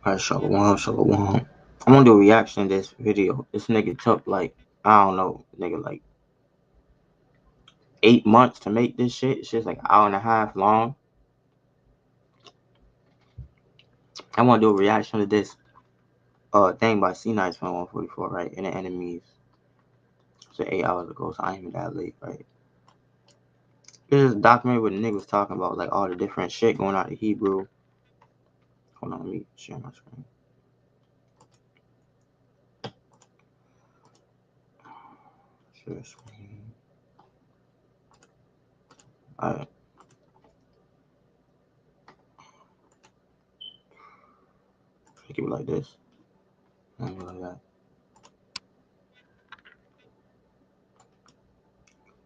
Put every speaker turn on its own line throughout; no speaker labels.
Alright, Shalom, Shalom. I'm gonna do a reaction to this video. This nigga took like, I don't know, nigga, like 8 months to make this shit. It's just like an hour and a half long. I wanna do a reaction to this thing by C Nice from 144, right? And the enemies. So 8 hours ago, so I ain't even that late, right? This is a documentary where the nigga was talking about like all the different shit going on in Hebrew. Hold on, let me share my screen. Share screen. Alright. Keep it like this. Like that.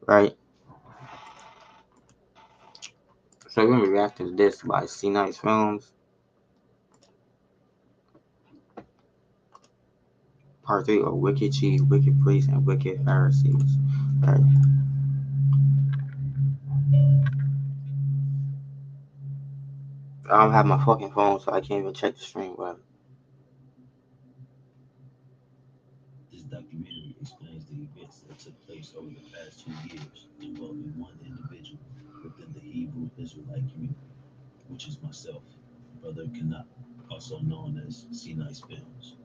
Right? So we're gonna be reacting to this by C Nice Films. Part 3 of Wicked Chief, Wicked Priests, and Wicked Pharisees. Right. I don't have my fucking phone, so I can't even check the stream, but
This documentary explains the events that took place over the past 2 years involving one individual within the Hebrew Israelite community, which is myself, Brother Kanat, also known as C Nice Films.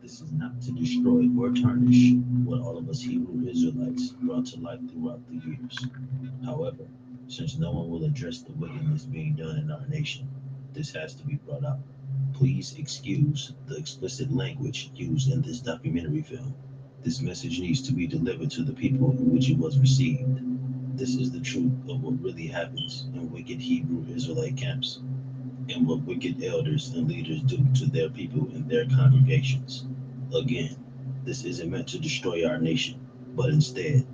This is not to destroy or tarnish what all of us Hebrew Israelites brought to life throughout the years. However, since no one will address the wickedness being done in our nation, this has to be brought up. Please excuse the explicit language used in this documentary film. This message needs to be delivered to the people in which it was received. This is the truth of what really happens in wicked Hebrew Israelite camps and what wicked elders and leaders do to their people and their congregations. Again, this isn't meant to destroy our nation, but instead,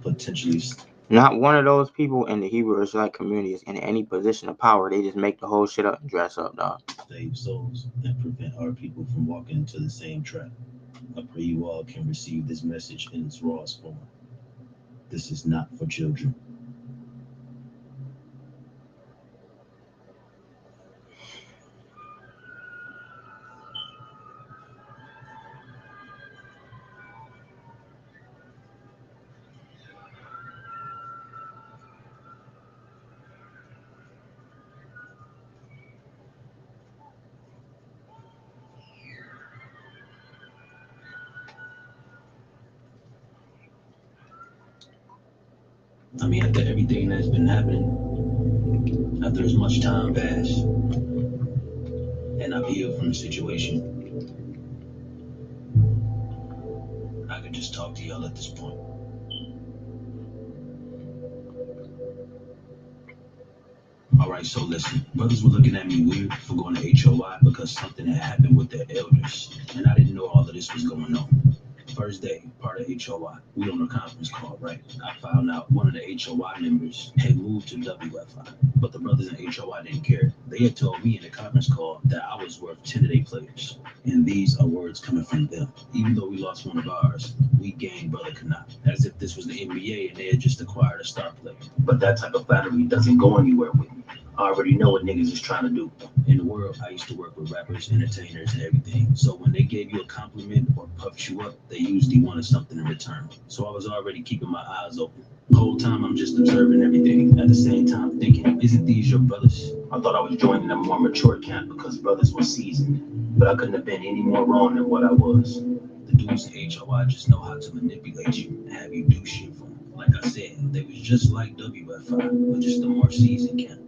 potentially
not one of those people in the Hebrew Israelite community is in any position of power. They just make the whole shit up and dress up, dog.
save souls and prevent our people from walking into the same trap. I pray you all can receive this message in its rawest form. This is not for children. I mean, after everything that's been happening, after as much time passed, and I've healed from the situation, I could just talk to y'all at this point. Alright, so listen. Brothers were looking at me weird for going to HOI because something had happened with their elders, and I didn't know all of this was going on. First day, part of HOI, we on a conference call, right? I found out one of the HOI members had moved to WFI, but the brothers in HOI didn't care. They had told me in the conference call that I was worth 10 of their players, and these are words coming from them. Even though we lost one of ours, we gained Brother Kanat, as if this was the NBA and they had just acquired a star player. But that type of flattery doesn't go anywhere with me. I already know what niggas is trying to do. In the world, I used to work with rappers, entertainers, and everything. So when they gave you a compliment or puffed you up, they usually wanted something in return. So I was already keeping my eyes open. The whole time I'm just observing everything. At the same time thinking, isn't these your brothers? I thought I was joining a more mature camp because brothers were seasoned. But I couldn't have been any more wrong than what I was. The dudes in HOI just know how to manipulate you and have you do shit for them. Like I said, they was just like WFI, but just a more seasoned camp.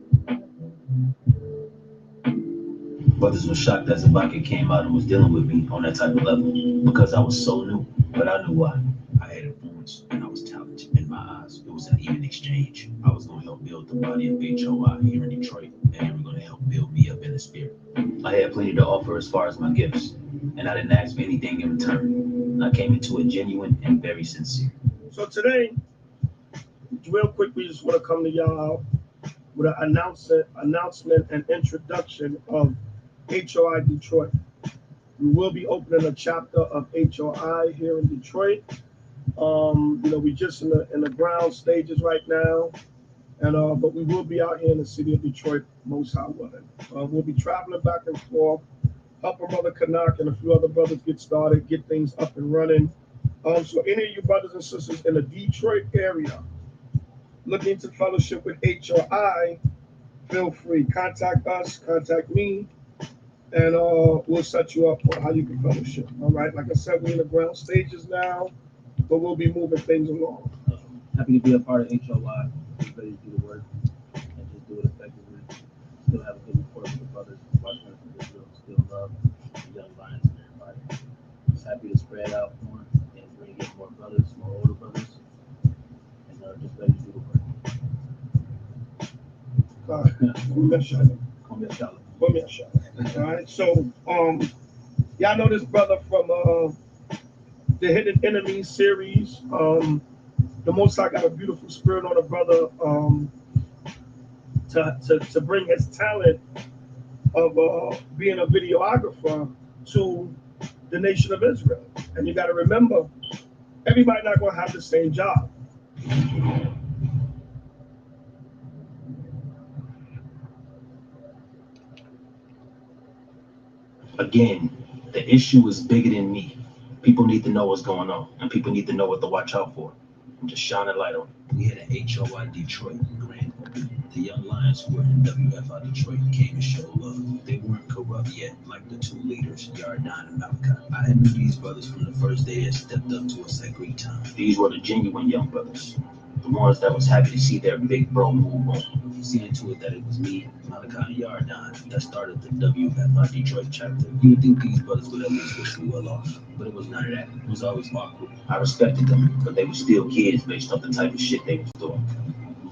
Brothers were shocked as Ibaka came out and was dealing with me on that type of level because I was so new. But I knew why. I had influence and I was talented. In my eyes, it was an even exchange. I was going to help build the body of HOI here in Detroit, and they were going to help build me up in the spirit. I had plenty to offer as far as my gifts, and I didn't ask for anything in return. I came into it genuine and very sincere. So today, real quick, we just want to come to y'all with an announcement and introduction of HOI Detroit. We will be opening a chapter of HOI here in Detroit. We just in the ground stages right now, and but we will be out here in the city of Detroit, most high willing. We'll be traveling back and forth
help a brother Kanak and a few other brothers get started, get things up and running. So any of you brothers and sisters in the Detroit area looking to fellowship with HOI, feel free. Contact us, contact me, and we'll set you up for how you can fellowship. All right. Like I said, we're in the ground stages now, but we'll be moving things along.
Happy to be a part of HOY. Just ready to do the work and just do it effectively. Still have a good report for the brothers watching us in Israel. Still love the young lions and everybody. Just happy to spread out more and bring in more brothers, more older brothers, and just ready to do the work.
All right.
Come here, Charlotte.
All right. So, y'all know this brother from the Hidden Enemies series. The Most High got a beautiful spirit on the brother to bring his talent of being a videographer to the nation of Israel. And you got to remember, everybody not going to have the same job.
Again, the issue is bigger than me. People need to know what's going on, and people need to know what to watch out for. I'm just shining light on it. We had an HOI Detroit grand opening. The young lions who were in WFI Detroit came to show love. They weren't corrupt yet, like the two leaders, Yardan and Malachi. I had knew these brothers from the first day that stepped up to us at Greek time. These were the genuine young brothers. The ones that was happy to see their big bro move on. Seeing to it that it was me, Malachi, and Yardan that started the WFI Detroit chapter. You would think these brothers would at least wish me well off, but it was none of that. It was always awkward. I respected them, but they were still kids based off the type of shit they was doing.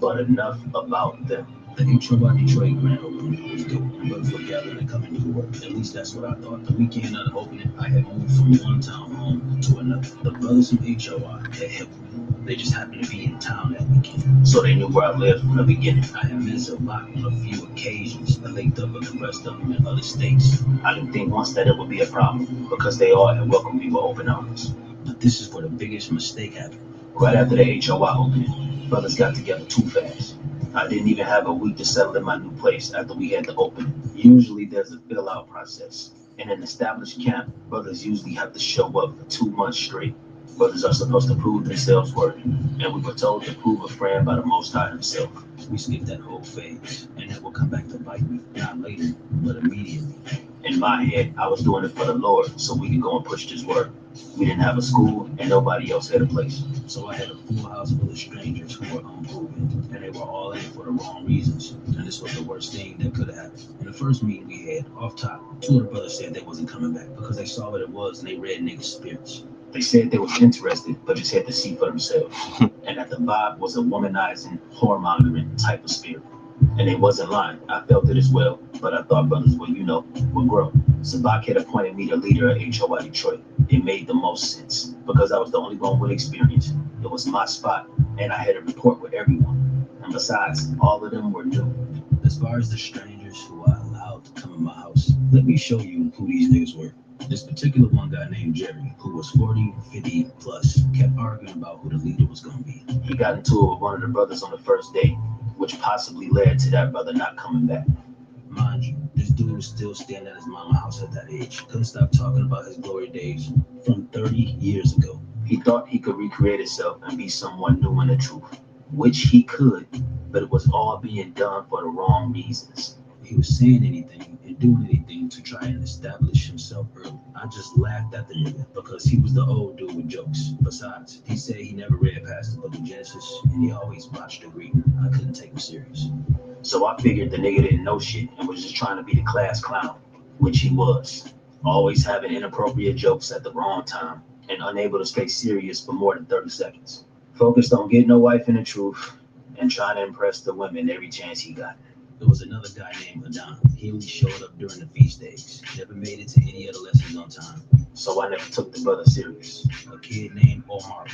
But enough about them. The HOI Detroit grand opening was dope. Brothers were gathering and coming to work. At least that's what I thought. The weekend of the opening, I had moved from one town home to another. The brothers from HOI had helped me. They just happened to be in town that weekend, so they knew where I lived from the beginning. I had met Zabak on a few occasions. I linked up with the rest of them in other states. I didn't think once that it would be a problem, because they all had welcomed me with open arms. But this is where the biggest mistake happened. Right after the HOI opening, brothers got together too fast. I didn't even have a week to settle in my new place after we had the opening. Usually there's a fill-out process. In an established camp, brothers usually have to show up for 2 months straight. Brothers are supposed to prove themselves worthy, and we were told to prove a friend by the Most High himself. We skipped that whole phase, and that will come back to bite me, not later, but immediately. In my head, I was doing it for the Lord, so we could go and push this word. We didn't have a school, and nobody else had a place. So I had a full house full of strangers who were unproven, and they were all in it for the wrong reasons. And this was the worst thing that could have happened. In the first meeting we had, off top, 2 of the brothers said they wasn't coming back because they saw what it was and they read niggas' spirits. They said they was interested, but just had to see for themselves. And that the vibe was a womanizing, whoremongering type of spirit. And they wasn't lying. I felt it as well, but I thought brothers would grow. Sabak had appointed me the leader of HOI Detroit. It made the most sense, because I was the only one with experience. It was my spot, and I had a report with everyone. And besides, all of them were new. As far as the strangers who I allowed to come in my house, let me show you who these niggas were. This particular one guy named Jerry, who was 40, 50 plus, kept arguing about who the leader was going to be. He got into it with one of the brothers on the first day, which possibly led to that brother not coming back. Mind you, this dude was still staying at his mama's house at that age. Couldn't stop talking about his glory days from 30 years ago. He thought he could recreate himself and be someone new in the truth, which he could, but it was all being done for the wrong reasons. He was saying anything and doing anything to try and establish himself early. I just laughed at the nigga because he was the old dude with jokes. Besides, he said he never read past the book of Genesis and he always watched the Greek. I couldn't take him serious. So I figured the nigga didn't know shit and was just trying to be the class clown, which he was. Always having inappropriate jokes at the wrong time and unable to stay serious for more than 30 seconds. Focused on getting a wife in the truth and trying to impress the women every chance he got. There was another guy named Adam. He only showed up during the feast days. Never made it to any other lessons on time. So I never took the brother serious. A kid named Omar,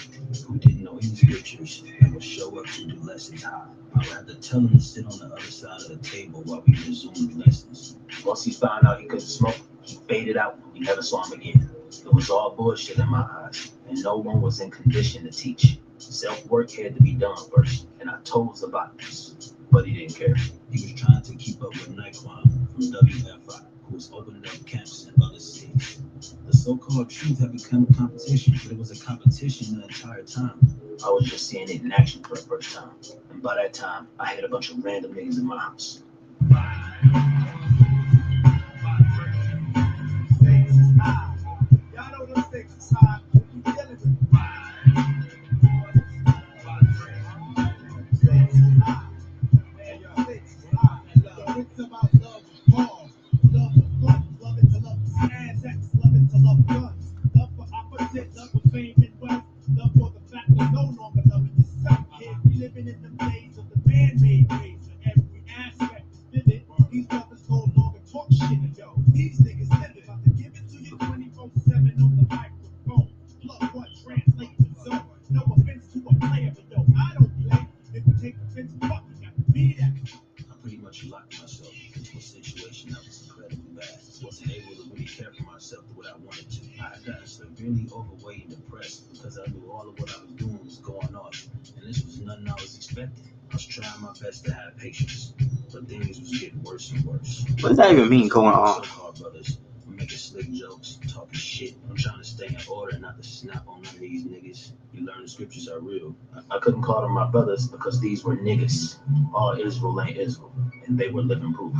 who didn't know any scriptures and would show up to do lessons high. I would have to tell him to sit on the other side of the table while we resumed lessons. Once he found out he couldn't smoke, he faded out. We never saw him again. It was all bullshit in my eyes, and no one was in condition to teach. Self-work had to be done first, and I told Zabak this, but he didn't care. He was trying to keep up with Naquan from WFI, who was opening up camps in other cities. The so-called truth had become a competition, but it was a competition the entire time. I was just seeing it in action for the first time. And by that time, I had a bunch of random niggas in my house.
Y'all know them stakes is high. You dealing with stakes is high. Man, your stakes is high. Yo, it's about love of cause, love of fun, love it to love stand sex, love it to love guns, love for opposite, love for fame and wealth, love for the fact of no longer loving yourself. Yeah, we living in the days of the man-made ways, so every aspect is vivid. These brothers no longer talk shit, yo. These niggas live about to give it to you 24/7 on the microphone. Love what translates the zone. No offense to a player, but yo, I don't play. If you take offense, fuck, you got to be that.
I pretty much locked myself into a situation that was incredibly bad. Wasn't able to really care for myself the way I wanted to. I had gotten severely overweight and depressed because I knew all of what I was doing was going on. And this was nothing I was expecting. I was trying my best to have patience, but things was getting worse and worse.
What does that even mean going on?
So-called brothers were making slick jokes, talking shit. I'm trying to stay in order and not to snap on none of these niggas. You learn the scriptures are real. I couldn't call them my brothers because these were niggas. All Israel ain't Israel, and they were living proof.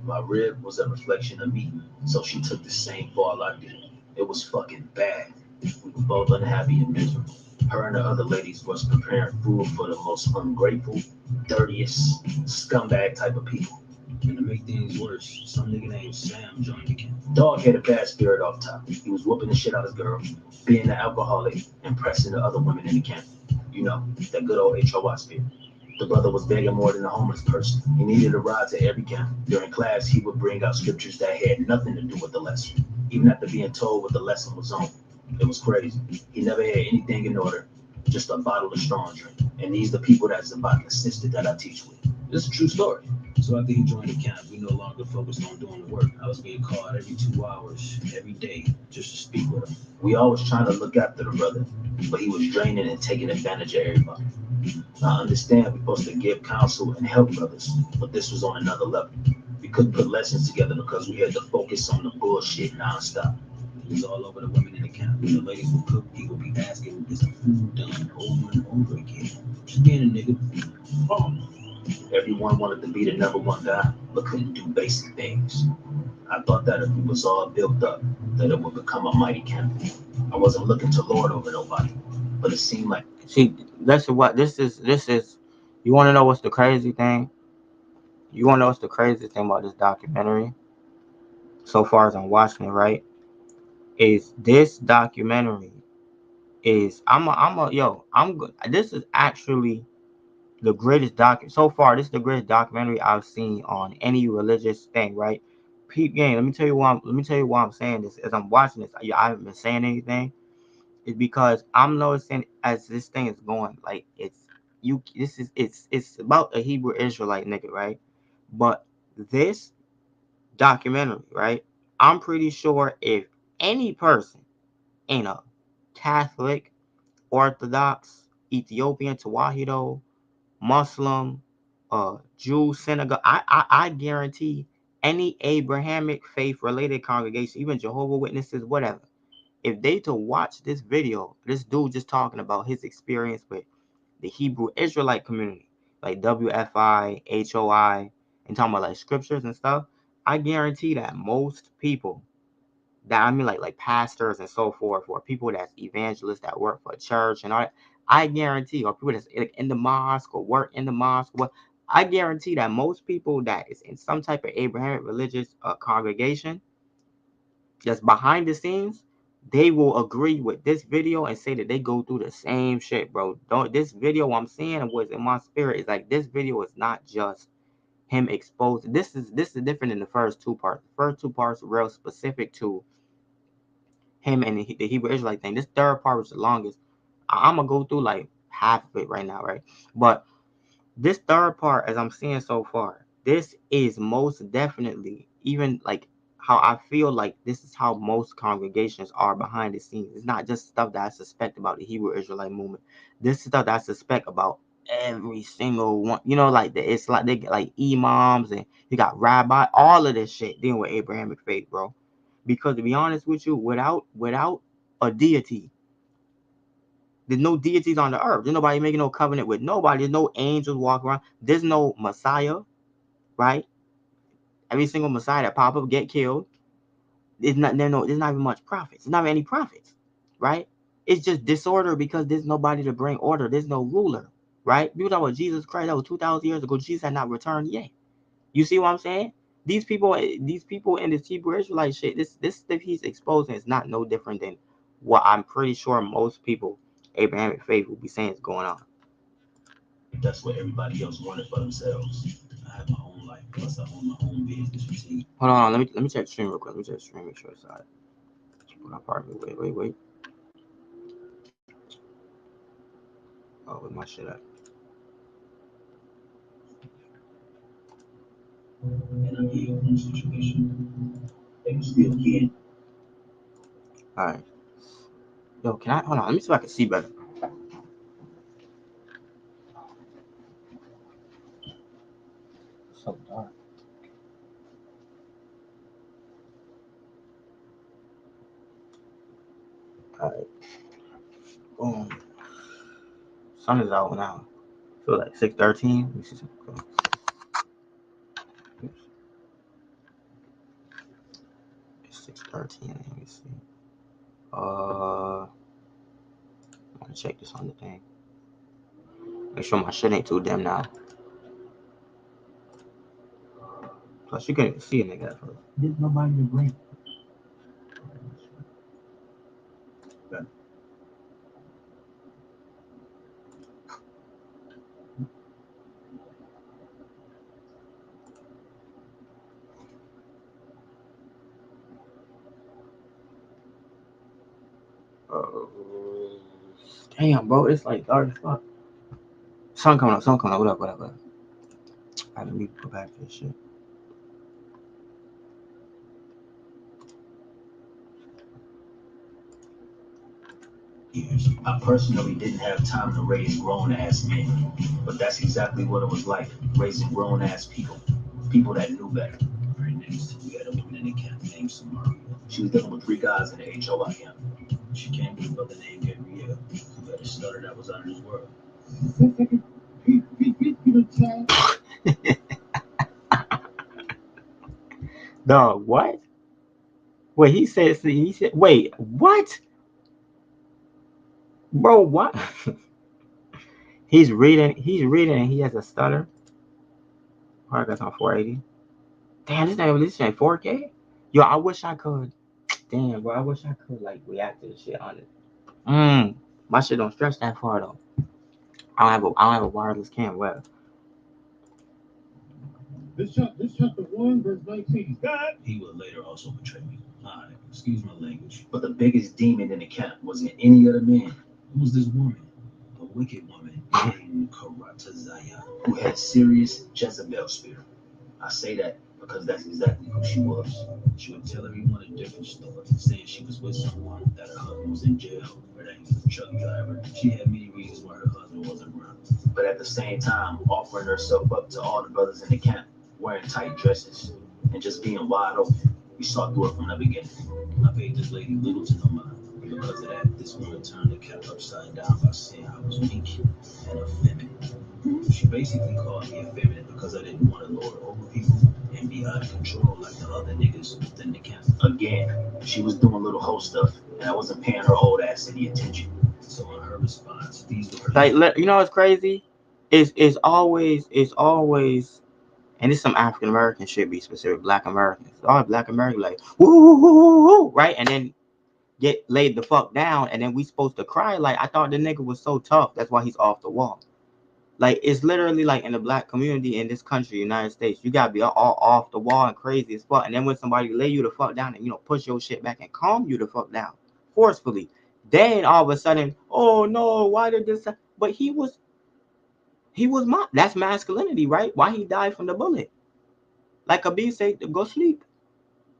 My rib was a reflection of me, so she took the same fall I did. It was fucking bad. We were both unhappy and miserable. Her and the other ladies was preparing food for the most ungrateful, dirtiest, scumbag type of people. And to make things worse, some nigga named Sam joined the camp. Dog had a bad spirit off top. He was whooping the shit out of his girl, being an alcoholic, and pressing the other women in the camp. You know, that good old HOY spirit. The brother was begging more than a homeless person. He needed a ride to every camp. During class, he would bring out scriptures that had nothing to do with the lesson, even after being told what the lesson was on. It was crazy. He never had anything in order, just a bottle of strong drink. And these the people that's about the sister that I teach with. This is a true story. So after he joined the camp, we no longer focused on doing the work. I was being called every 2 hours, every day, just to speak with him. We always trying to look after the brother, but he was draining and taking advantage of everybody. I understand we're supposed to give counsel and help brothers, but this was on another level. We couldn't put lessons together because we had to focus on the bullshit nonstop. He was all over the women in the camp. When the ladies would cook, he would be asking, is the food done over and over again? Just being a nigga. Everyone wanted to be the number one guy, but couldn't do basic things. I thought that if it was all built up, that it would become a mighty camp. I wasn't looking to lord over nobody, but it seemed like.
See, that's what this is. This is. You want to know what's the crazy thing? You want to know what's the craziest thing about this documentary? So far as I'm watching it, right? Is this documentary is I'm good. This is actually the greatest so far. This is the greatest documentary I've seen on any religious thing, right? Peep game. Let me tell you why I'm saying this. As I'm watching this, I haven't been saying anything. It's because I'm noticing as this thing is going, like it's about a Hebrew Israelite nigga, right? But this documentary, right? I'm pretty sure if any person ain't a Catholic, Orthodox, Ethiopian, Tawahedo, Muslim, Jew, synagogue, I guarantee any Abrahamic faith related congregation, even Jehovah Witnesses, whatever, if they to watch this video, this dude just talking about his experience with the Hebrew Israelite community, like WFI, HOI, and talking about like scriptures and stuff, I guarantee that most people that I mean like pastors and so forth, or people that's evangelists that work for a church and all that, I guarantee, or people that's in the mosque or work in the mosque, what I guarantee that most people that is in some type of Abrahamic religious congregation just behind the scenes, they will agree with this video and say that they go through the same shit, bro. Don't this video I'm seeing and what's in my spirit is like this video is not just him exposed. This is different than the first two parts. The first two parts are real specific to him and the Hebrew Israelite thing. This third part was the longest. I'm gonna go through like half of it right now, right? But this third part, as I'm seeing so far, this is most definitely even like how I feel like this is how most congregations are behind the scenes. It's not just stuff that I suspect about the Hebrew Israelite movement. This is stuff that I suspect about every single one. You know, like it's like they get like imams and you got rabbi, all of this shit dealing with Abrahamic faith, bro. Because to be honest with you, without a deity, there's no deities on the earth. There's nobody making no covenant with nobody. There's no angels walking around. There's no Messiah, right? Every single Messiah that pop up get killed. There's not even much prophets. There's not any prophets, right? It's just disorder because there's nobody to bring order. There's no ruler, right? You talk about Jesus Christ, that was 2,000 years ago. Jesus had not returned yet. You see what I'm saying? These people in this Hebrew Israelite shit, this stuff he's exposing is not no different than what I'm pretty sure most people, Abrahamic faith, will be saying is going on.
That's what everybody else wanted for themselves. I have my own life, plus I own my own business. You see?
Hold on, let me check the stream real quick. Let me check the stream, make sure it's all right. Wait. Oh, where's my shit at?
And I'm healed from the situation. They can still kid.
All right. Yo, can I hold on? Let me see if I can see better. So dark. All right. Boom. Sun is out now. I feel like 6:13. Let me see something. It's 6:13. Let me see. I'm gonna check this on the thing. Make sure my shit ain't too dim now. Plus, you can't even see a nigga at first.
There's nobody to blame.
Damn, bro, it's like dark as fuck. Sun coming up. What up? Alright, let me go back to this shit.
I personally didn't have time to raise grown-ass men, but that's exactly what it was like, raising grown-ass people that knew better. Right next, we had a woman in the camp named Samaria. She was dealing with 3 guys in the HOI camp. She came with a brother named Gabriel, who had a stutter that was out of this world.
Dog, what? Wait, he said, wait, what? Bro, what? He's reading, and he has a stutter. Alright, that's on 480. Damn, this ain't 4K? Yo, I wish I could. Damn, bro, I wish I could, like, react to this shit on it. My shit don't stretch that far, though. I don't have a wireless cam. Well,
This chapter 1, verse 19. God, he will later also betray me. Alright, excuse my language. But the biggest demon in the camp wasn't any other man. It was this woman, a wicked woman named Karatazaya, who had serious Jezebel spirit. I say that because that's exactly who she was. She would tell everyone a different story, saying she was with someone, that her husband was in jail, or that he was a truck driver. She had many reasons why her husband wasn't around. But at the same time, offering herself up to all the brothers in the camp, wearing tight dresses, and just being wide open. We saw through it from the beginning. I paid this lady little to no mind. Because of that, this woman turned the camp upside down by saying I was weak and effeminate. She basically called me effeminate because I didn't want to lord over people and be out of control like the other niggas within the camp. Again, she was doing little hoe stuff, and I wasn't paying her old ass any attention. So in her response, these were her
like, you know what's crazy? It's always, and it's some African American shit, be specific, Black Americans. All Black Americans like woo, right? And then get laid the fuck down, and then we supposed to cry. Like, I thought the nigga was so tough, that's why he's off the wall. Like, it's literally like in the Black community in this country, United States, you gotta be all off the wall and crazy as fuck. And then when somebody lay you the fuck down and push your shit back and calm you the fuck down forcefully, then all of a sudden, oh no, why did this? But he was that's masculinity, right? Why he died from the bullet? Like Khabib said, go sleep.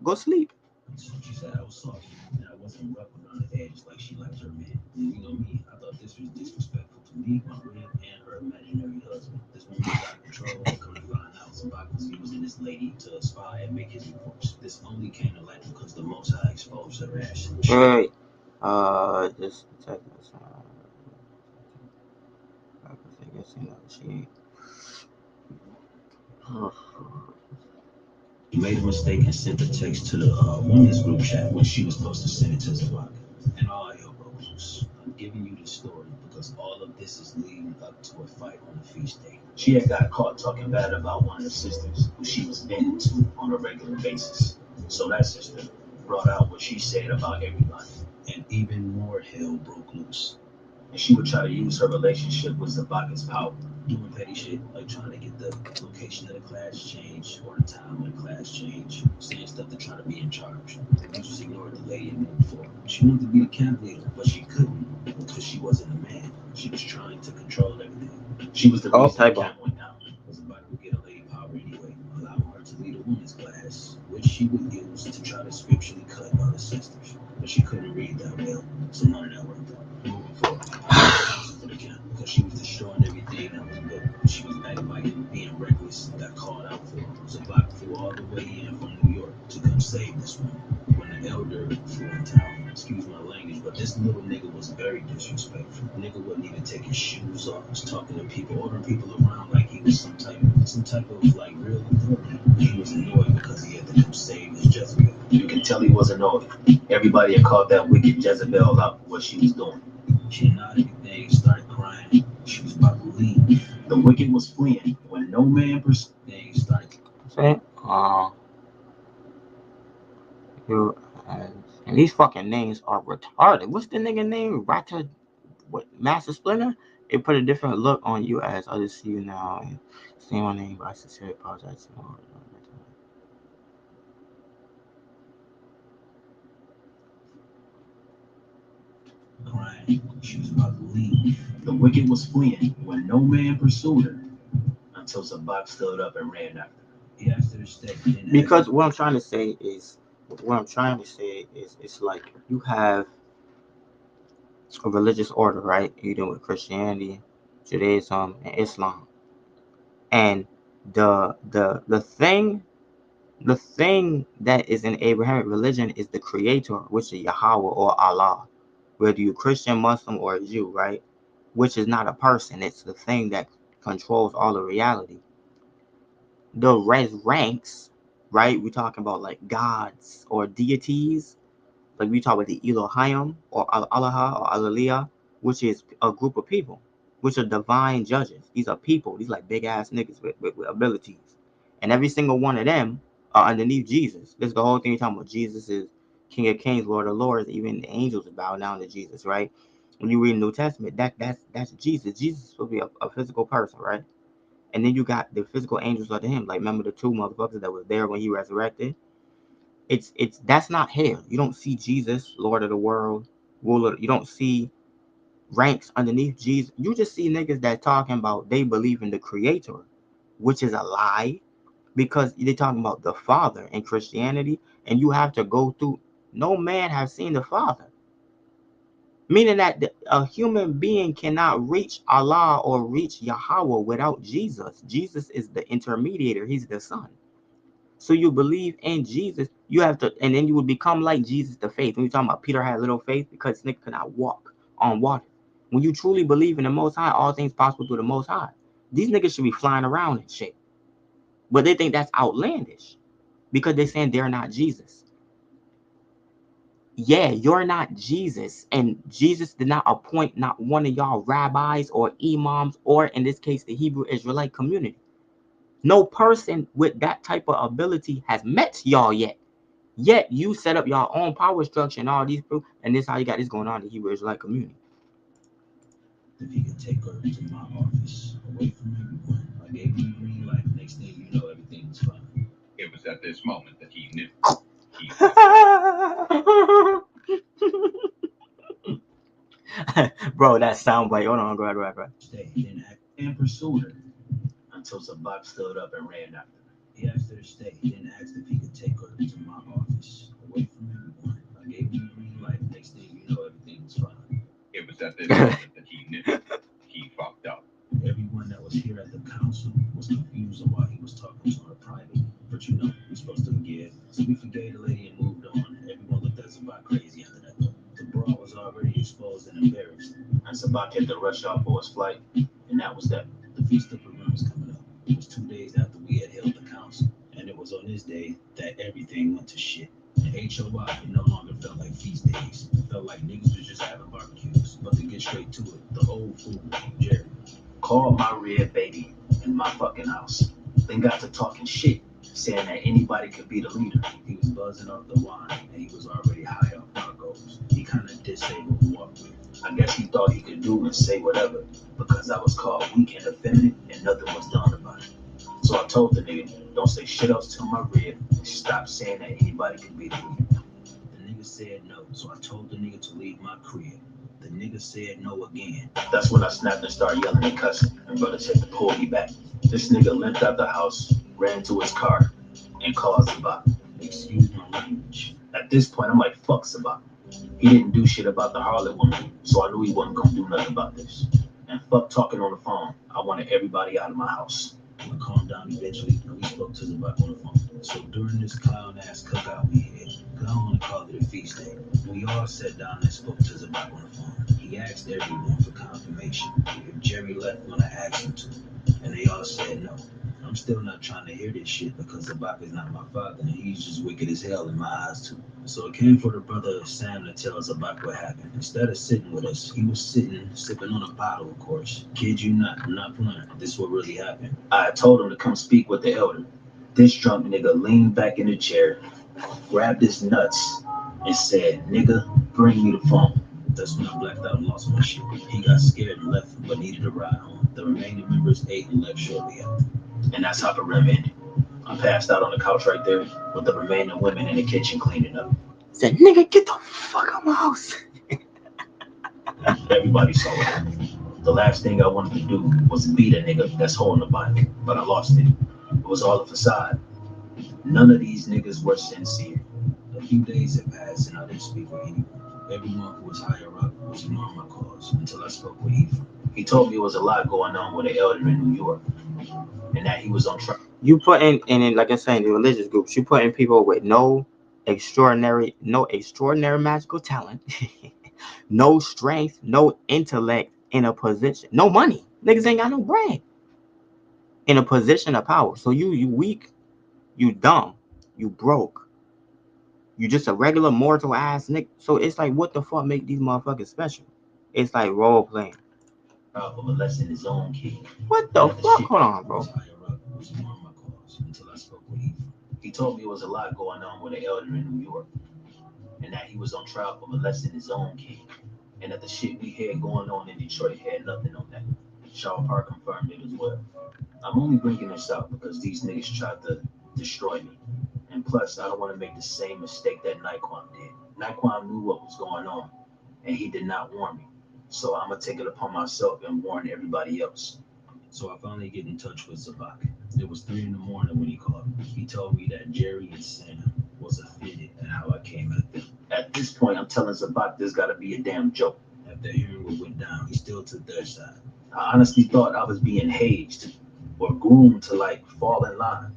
She said I was soft, and I wasn't rough around the edges like she liked her man. And you know me, I thought this was disrespectful to me, my rib, and her imaginary husband. This woman was out of control. Come to find out, Sabak was using this lady to spy and make his reports. This only came to light because the Most High exposed her ass.
Wait. Just check this out. I guess you know she.
He made a mistake and sent a text to the women's group chat when she was supposed to send it to Zabak. And all hell broke loose. I'm giving you this story because all of this is leading up to a fight on the feast day. She had got caught talking bad about one of her sisters who she was bending to on a regular basis. So that sister brought out what she said about everybody. And even more hell broke loose. And she would try to use her relationship with Zabak as power, doing petty shit like trying to get the location of the class change or the time of the class change, saying stuff to try to be in charge. You just ignored the lady and moved forward. She wanted to be the camp leader, but she couldn't because she wasn't a man. She was trying to control everything. She was the
Oh,
reason the
typo.
camp went down. Zabak would get a lady power anyway, allowing her to lead a women's class, which she would use to try to scripturally cut other sisters. But she couldn't read that well, so none of that worked out. Moving forward, for the camp because she was destroying everything that was good. She was backbiting, being reckless, got called out for it. So Bach flew all the way in from New York to come save this woman. When the elder flew in town, excuse my language, but this little nigga was very disrespectful. Nigga wouldn't even take his shoes off, was talking to people, ordering people around like he was some type of like real authority. He was annoyed because he had to come save his Jezebel. You can tell he was annoyed. Everybody had called that wicked Jezebel out for what she was doing. She nodded everything, started crying. She was about to leave. The wicked was fleeing when no man pursued. They started.
See? You and these fucking names are retarded. What's the nigga name? Rata, what? Master Splinter? It put a different look on you as others see you now. And say my name, but I sincerely apologize.
Crying. She was about to leave. The wicked was fleeing when no man pursued her until Zabak stood up and ran after her. He asked her to stay.
Because what I'm trying to say is, it's like you have a religious order, right? You deal with Christianity, Judaism, and Islam, and the thing that is in Abrahamic religion is the creator, which is Yahweh or Allah, whether you're Christian, Muslim, or a Jew, right? Which is not a person, it's the thing that controls all of reality. The red ranks, right? We're talking about like gods or deities, like we talk about the Elohim or Allah or Aliyah, which is a group of people, which are divine judges. These are people, these like big ass niggas with abilities. And every single one of them are underneath Jesus. This is the whole thing you're talking about. Jesus is King of Kings, Lord of Lords, even the angels bow down to Jesus, right? When you read the New Testament, that's Jesus. Jesus will be a physical person, right? And then you got the physical angels under him. Like remember the two motherfuckers that was there when he resurrected? It's that's not hell. You don't see Jesus, Lord of the world, ruler. You don't see ranks underneath Jesus. You just see niggas that talking about they believe in the creator, which is a lie because they're talking about the Father in Christianity, and you have to go through. No man has seen the Father, meaning that a human being cannot reach Allah or reach Yahweh without Jesus. Jesus is the intermediator. He's the Son. So you believe in Jesus, you have to, and then you would become like Jesus, the faith. When you're talking about Peter had little faith because nigga could not walk on water. When you truly believe in the Most High, all things possible through the Most High. These niggas should be flying around and shit. But they think that's outlandish because they're saying they're not Jesus. Yeah, you're not Jesus. And Jesus did not appoint not one of y'all rabbis or imams or, in this case, the Hebrew Israelite community. No person with that type of ability has met y'all yet. Yet you set up your own power structure and all these people, and this how you got this going on in the Hebrew Israelite community.
If he could take her into my office, away from everyone, I gave him the green light. Next thing you know, everything was fine. It was at this moment that he knew.
Bro, that soundbite. Hold on, go ahead.
Stay, then act and pursued her until Zabak stood up and ran after her. He asked her to stay, then asked if he could take her to my office, away from everyone. I gave him the green light. Sabak had to rush out for his flight, and that was that. The Feast of Purim was coming up. It was 2 days after we had held the council, and it was on this day that everything went to shit. The HOI, it no longer felt like feast days. It felt like niggas was just having barbecues. But to get straight to it, the old fool, Jerry, called my red baby in my fucking house. Then got to talking shit, saying that anybody could be the leader. He was buzzing off the wine, and he was already high off narcos. He kind of disabled who walked with. I guess he thought he could do and say whatever, because I was called weak and effeminate, and nothing was done about it. So I told the nigga, don't say shit else to my rib, and stop saying that anybody could be the leader. The nigga said no, so I told the nigga to leave my crib. The nigga said no again. That's when I snapped and started yelling and cussing, and brothers had to pull me back. This nigga limped out the house, ran to his car, and called Sabak. Excuse my language. At this point, I'm like, fuck Sabak. He didn't do shit about the harlot woman, so I knew he wasn't gonna do nothing about this. And fuck talking on the phone. I wanted everybody out of my house. I calmed down eventually, and we spoke to Zabak on the phone. So during this clown-ass cookout we had, because I don't want to call it a feast day, we all sat down and spoke to Zabak on the phone. He asked everyone for confirmation if Jerry left when I asked him to, and they all said no. I'm still not trying to hear this shit because Zabak is not my father, and he's just wicked as hell in my eyes too. So it came for the brother Sam to tell Zabak what happened. Instead of sitting with us, he was sitting, sipping on a bottle, of course. Kid you not, I'm not playing. This is what really happened. I told him to come speak with the elder. This drunk nigga leaned back in the chair, grabbed his nuts, and said, nigga, bring me the phone. That's when I blacked out and lost my shit. He got scared and left, but needed a ride home. The remaining members ate and left shortly after. And that's how Purim ended. I passed out on the couch right there with the remaining women in the kitchen cleaning up.
Said, nigga, get the fuck out of my house.
Everybody saw it. The last thing I wanted to do was beat a nigga that's holding the bike, but I lost it. It was all a facade. None of these niggas were sincere. A few days had passed and I didn't speak with anyone. Everyone who was higher up was ignoring my calls until I spoke with Ephraim. He told me it was a lot going on with an elder in New York, and that he was on trial.
You put in like I said, in the religious groups, you put in people with no extraordinary magical talent, no strength, no intellect in a position, no money. Niggas ain't got no bread. In a position of power. So you weak, you dumb, you broke. You just a regular mortal ass nigga. So it's like, what the fuck make these motherfuckers special? It's like role playing.
Molesting his own kid.
What the fuck? Hold on, bro.
Until I spoke with Ephraim. He told me it was a lot going on with an elder in New York, and that he was on trial for molesting his own kid, and that the shit we had going on in Detroit had nothing on that. Shaw Park confirmed it as well. I'm only bringing this up because these niggas tried to destroy me. And plus, I don't want to make the same mistake that Naquan did. Naquan knew what was going on, and he did not warn me. So I'm going to take it upon myself and warn everybody else. So I finally get in touch with Zabak. It was 3 a.m. when he called me. He told me that Jerry and Sam was offended at how I came at them. At this point, I'm telling Zabak this got to be a damn joke. After hearing what went down, he still took their side. I honestly thought I was being hazed or groomed to like fall in line.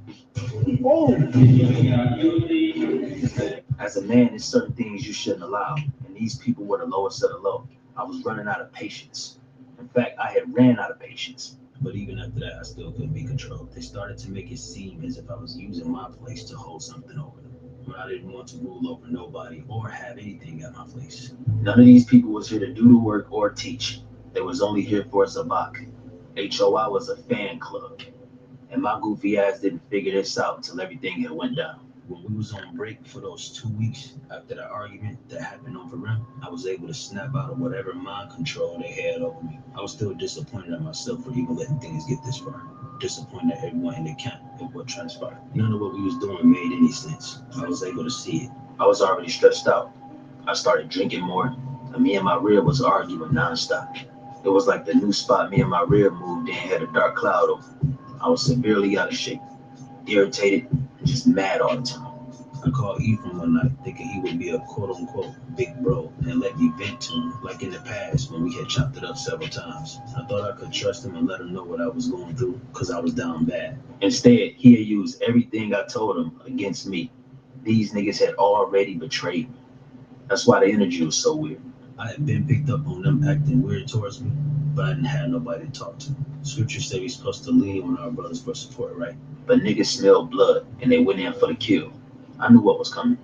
As a man, there's certain things you shouldn't allow, and these people were the lowest of the low. I was running out of patience. In fact, I had ran out of patience. But even after that, I still couldn't be controlled. They started to make it seem as if I was using my place to hold something over them. But I didn't want to rule over nobody or have anything at my place. None of these people was here to do the work or teach. They was only here for Zabak. HOI was a fan club. And my goofy ass didn't figure this out until everything had went down. When we was on break for those 2 weeks after that argument that happened on Purim, I was able to snap out of whatever mind control they had over me. I was still disappointed at myself for even letting things get this far. Disappointed at everyone in the camp and what transpired. None of what we was doing made any sense. I was able to see it. I was already stressed out. I started drinking more, and me and my rear was arguing nonstop. It was like the new spot me and my rear moved in had a dark cloud over. I was severely out of shape, irritated, and just mad all the time. I called Ephraim one night thinking he would be a quote-unquote big bro and let me vent to him like in the past when we had chopped it up several times. I thought I could trust him and let him know what I was going through because I was down bad. Instead, he had used everything I told him against me. These niggas had already betrayed me. That's why the energy was so weird. I had been picked up on them acting weird towards me, but I didn't have nobody to talk to. Scripture say we supposed to lean on our brothers for support, right? But niggas smelled blood and they went in for the kill. I knew what was coming.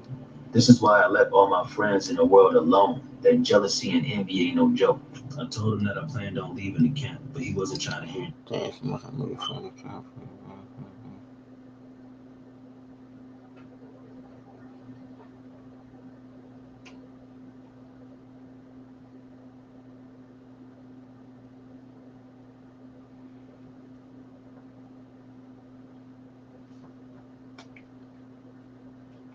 This is why I left all my friends in the world alone. That jealousy and envy ain't no joke. I told him that I planned on leaving the camp, but he wasn't trying to hear.
Damn, she must have moved from the camp.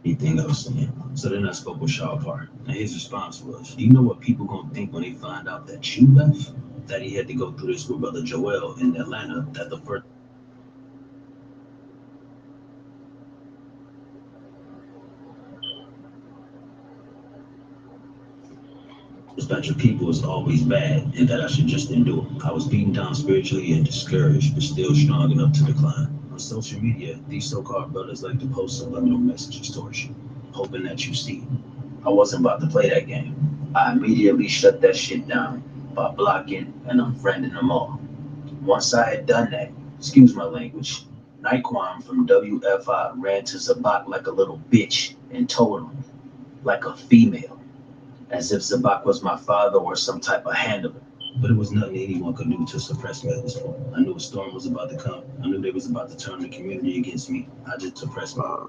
Anything I was saying. So then I spoke with Shaw Park, and his response was, "You know what people gonna think when they find out that you left? That he had to go through this with Brother Joel in Atlanta. That the first batch of people was always bad, and that I should just endure. I was beaten down spiritually and discouraged, but still strong enough to decline. On social media, these so-called brothers like to post subliminal messages towards you, hoping that you see. I wasn't about to play that game. I immediately shut that shit down by blocking and unfriending them all. Once I had done that, excuse my language, Naquan from WFI ran to Zabak like a little bitch and told him, like a female, as if Zabak was my father or some type of handler. But it was nothing anyone could do to suppress me at this point. I knew a storm was about to come. I knew they was about to turn the community against me. I just suppressed my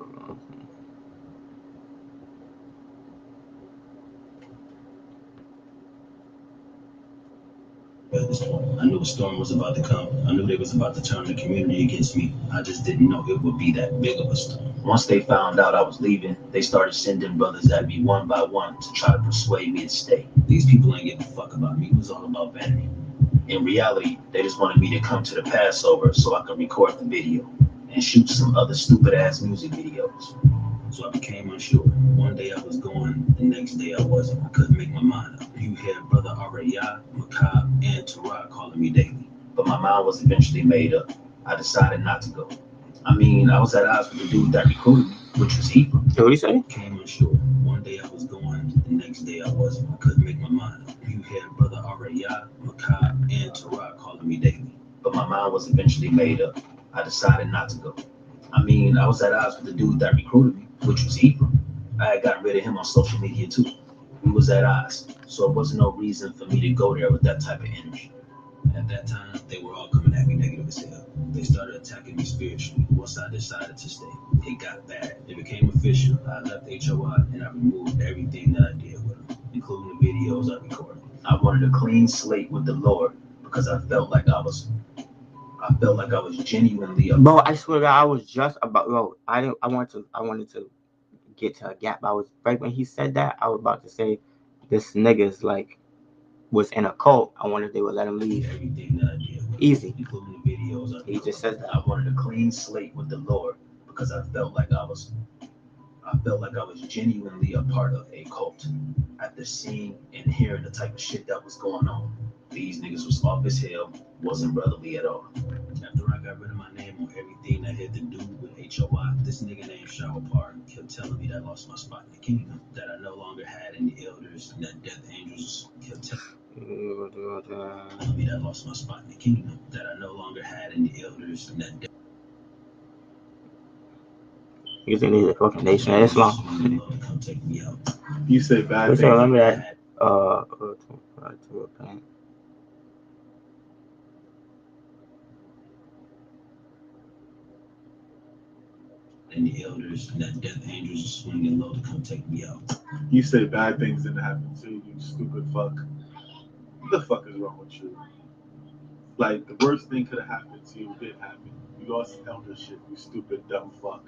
at this point. I knew a storm was about to come. I knew they was about to turn the community against me. I just didn't know it would be that big of a storm. Once they found out I was leaving, they started sending brothers at me one by one to try to persuade me to stay. These people ain't give a fuck about me. It was all about vanity. In reality, they just wanted me to come to the Passover so I could record the video and shoot some other stupid ass music videos. So I became unsure. One day I was going, the next day I wasn't. I couldn't make my mind up. You had Brother Araya, Macab, and Tarah calling me daily. But my mind was eventually made up. I decided not to go. I mean, I was at odds with the dude that recruited me, which was Hebrew.
What do you say?
Came unsure. One day I was going, the next day I wasn't. I couldn't make my mind up. You had Brother Araya, Macab, and Tarah calling me daily. But my mind was eventually made up. I decided not to go. I mean, I was at odds with the dude that recruited me, which was Hebrew. I had gotten rid of him on social media too. We was at odds, so it wasn't no reason for me to go there with that type of energy. At that time, they were all coming at me negative as hell. They started attacking me spiritually once I decided to stay. It got bad. It became official. I left HOI and I removed everything that I did with them, including the videos I recorded. I wanted a clean slate with the Lord because I felt like I was genuinely a
Bro, I swear to God, I was just about. Bro, I wanted to get to a gap. I was right when he said that. I was about to say, this nigga's like was in a cult. I wonder if they would let him leave.
everything that I did with
Easy.
including the videos I
He just says that.
I wanted a clean slate with the Lord because I felt like I was genuinely a part of a cult. After seeing and hearing the type of shit that was going on, these niggas was off as hell, wasn't brotherly at all. After I got rid of my name on everything that had to do with HOI, this nigga named Shower Park kept telling me that I lost my spot in the kingdom, that I no longer had any elders, and that death angels kept telling me that I lost my spot in the kingdom, that I no longer had any elders, and that death
You think he's a fucking Nation of Islam?
come take me out.
You said bad
What's
things.
remember that?
And the elders and that death angels are swinging low to come take me out.
You said bad things didn't happen to you, you stupid fuck. What the fuck is wrong with you? Like, the worst thing could have happened to you did happen. You lost eldership, you stupid dumb fuck.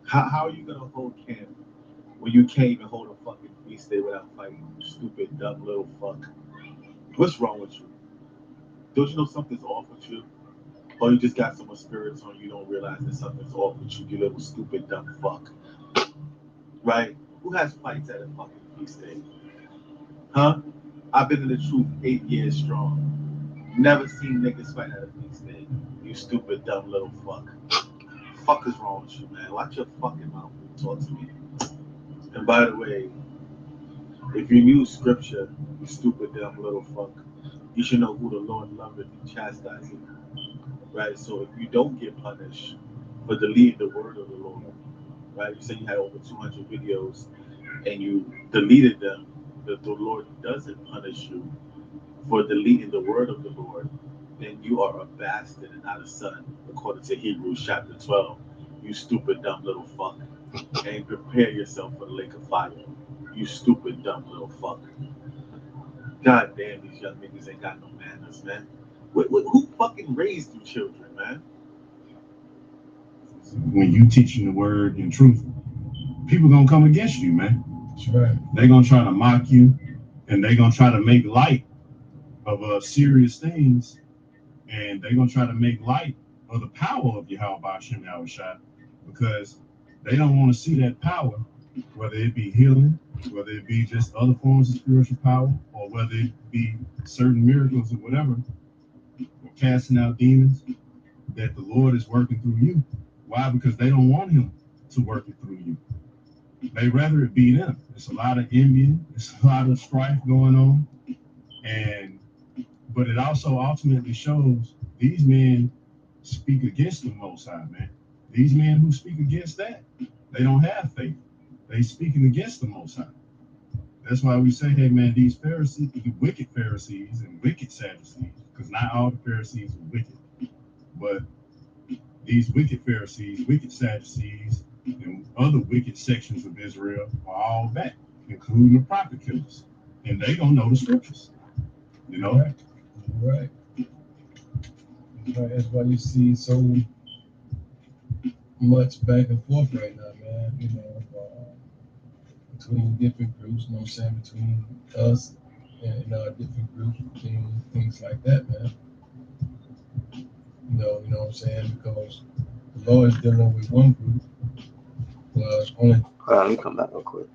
How are you gonna hold camp when you can't even hold a fucking feast day without fighting? You stupid dumb little fuck. What's wrong with you? Don't you know something's off with you? Or you just got so much spirits on you don't realize that something's off with you, you little stupid dumb fuck. Right? Who has fights at a fucking feast day? Huh? I've been in the truth 8 years strong. Never seen niggas fight at a feast day. You stupid dumb little fuck. Fuck is wrong with you, man? Watch your fucking mouth when you talk to me. And by the way,
If you use scripture, you stupid dumb little fuck, you should know who the Lord loveth and chastising. Right? So if you don't get punished for deleting the word of the Lord, right? You say you had over 200 videos and you deleted them, that the Lord doesn't punish you for deleting the word of the Lord, then you are a bastard and not a son, according to Hebrews chapter 12. You stupid dumb little fuck. And prepare yourself for the lake of fire. You stupid dumb little fuck. God damn, these young niggas ain't got no manners, man. Who fucking raised you children, man?
When you teaching the word in truth, people gonna come against you, man.
That's right.
They're gonna try to mock you, and they're gonna try to make light of serious things, and they're gonna try to make light of the power of Yahweh Hashem Yahushua, because they don't want to see that power, whether it be healing, whether it be just other forms of spiritual power, or whether it be certain miracles or whatever, or casting out demons, that the Lord is working through you. Why? Because they don't want him to work it through you. They rather it be them. It's a lot of envying, it's a lot of strife going on, but it also ultimately shows these men speak against the Most High, man. These men who speak against that, they don't have faith. They speaking against the Most High. That's why we say, hey, man, these Pharisees, the wicked Pharisees and wicked Sadducees, because not all the Pharisees are wicked, but these wicked Pharisees, wicked Sadducees, and other wicked sections of Israel are all back, including the prophet killers. And they don't know the scriptures, you know?
Right. That's why you see so much back and forth right now, man. You know, between different groups, you know what I'm saying, between us and different groups, between things like that, man. You know what I'm saying? Because the Lord is dealing with one group. Well, it's only.
Let me come back real quick.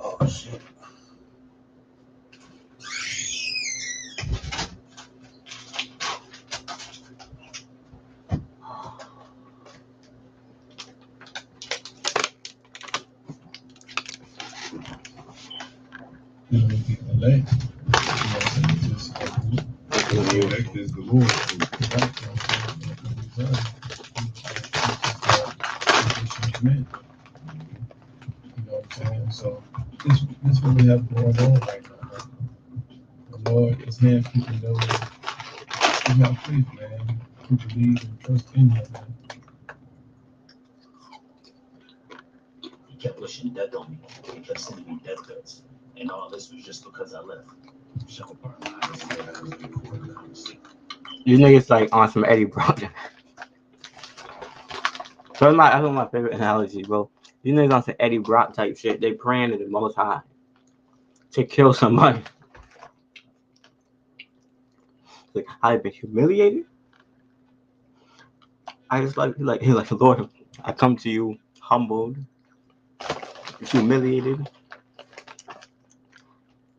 Oh shit.
You know, get elect.
The elect is the Lord.
You know what I'm saying? So this is what we have going on right now. The Lord is handpicking those who have faith, man, who believe and trust in Him, man.
He kept wishing death on me. He kept sending me death threats. And all this was just because I left. Show part
You niggas like on some Eddie Brock. That's one of my favorite analogies, bro. You niggas on some Eddie Brock type shit. They praying to the Most High. to kill somebody. Like, I've been humiliated. I just he's like, Lord, I come to you humbled, humiliated.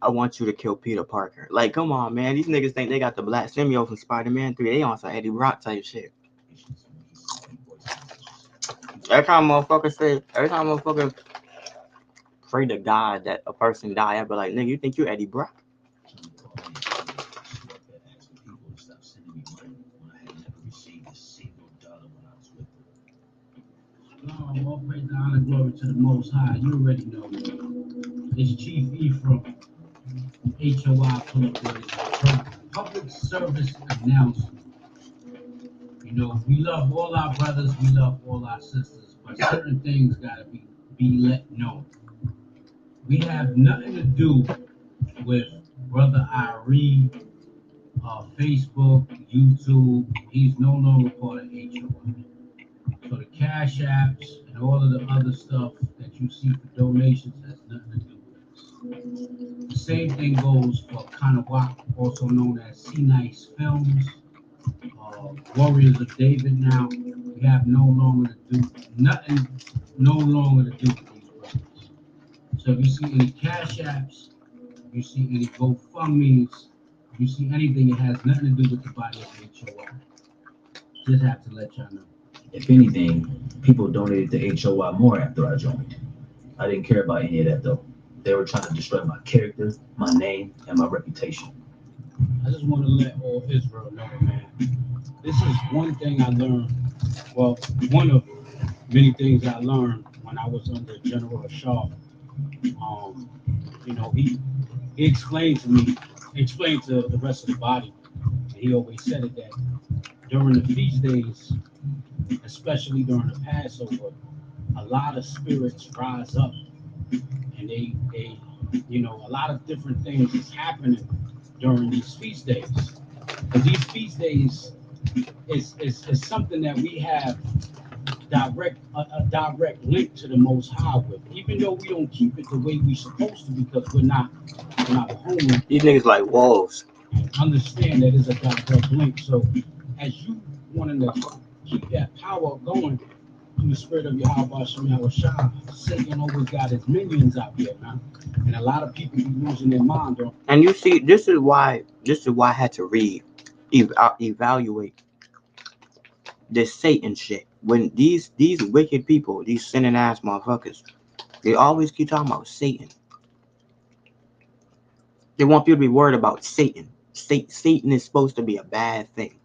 I want you to kill Peter Parker. Like, come on, man. These niggas think they got the black symbiote from Spider-Man 3. They on some Eddie Brock type shit. Every time motherfucker pray to God that a person die, I be like, nigga, you think you Eddie Brock?
All praise and honor, glory to the Most High. You already know, man. It's Chief Ephraim, HOI public service announcement. You know, we love all our brothers, we love all our sisters, but certain things gotta be let known. We have nothing to do with Brother Irie, Facebook, YouTube. He's no longer part of HOI. So the cash apps and all of the other stuff that you see for donations has nothing to do with this. The same thing goes for Kanawak, also known as C Nice Films, Warriors of David. Now we have no longer to do with these brothers. So if you see any cash apps, you see any GoFundMe's, you see anything, it has nothing to do with the body of HOI. Just have to let y'all know.
If anything, people donated to HOI more after I joined. I didn't care about any of that though. They were trying to destroy my character, my name, and my reputation.
I just want to let all Israel know, man. This is one thing I learned. Well, one of many things I learned when I was under General Shaw. You know, he explained to me, explained to the rest of the body, and he always said it that during the feast days, especially during the Passover, a lot of spirits rise up, and they you know, a lot of different things is happening during these feast days. Because these feast days is something that we have a direct link to the Most High with, even though we don't keep it the way we're supposed to, because we're not holy.
These niggas like wolves.
Understand that it's a direct link. So as you wanting to keep that power going through the spirit of Yahweh Shem Yahushua, Satan always got his minions out there, man. And a lot of people be losing their mind on.
And you see, this is why I had to evaluate this Satan shit. When these wicked people, these sinning ass motherfuckers, they always keep talking about Satan. They want people to be worried about Satan. Satan is supposed to be a bad thing.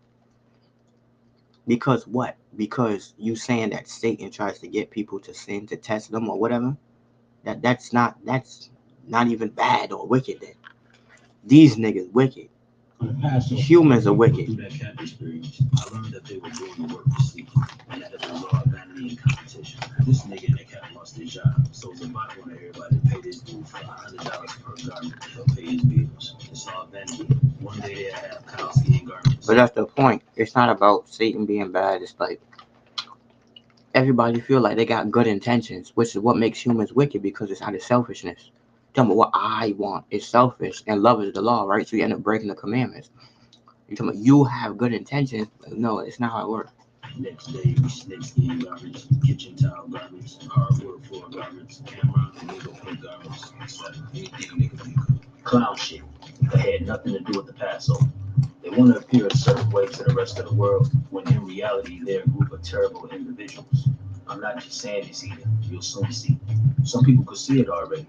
Because what? Because you saying that Satan tries to get people to sin, to test them or whatever. That's not even bad or wicked then. These niggas wicked. Humans are wicked.
Through that cat experience, I learned that they were doing the work for seeking, and that it was all vanity and competition. This nigga in the cat lost his job, so Zabot wanted everybody to pay this dude for $100 per garment to pay his bills. It's all vanity. One day they'll have Kowski and garments.
But that's the point. It's not about Satan being bad. It's like everybody feel like they got good intentions, which is what makes humans wicked, because it's out of selfishness. Tell me what I want is selfish, and love is the law, right? So you end up breaking the commandments. You tell me you have good intentions, but no, it's not how it works.
Next day, we snakeskin garments, kitchen towel garments, hardwood floor garments, camera and legal play garments, etc. Anything they could think of.
Clown shit. That had nothing to do with the Passover. They want to appear a certain way to the rest of the world, when in reality they're a group of terrible individuals. I'm not just saying this either. You'll soon see. Some people could see it already,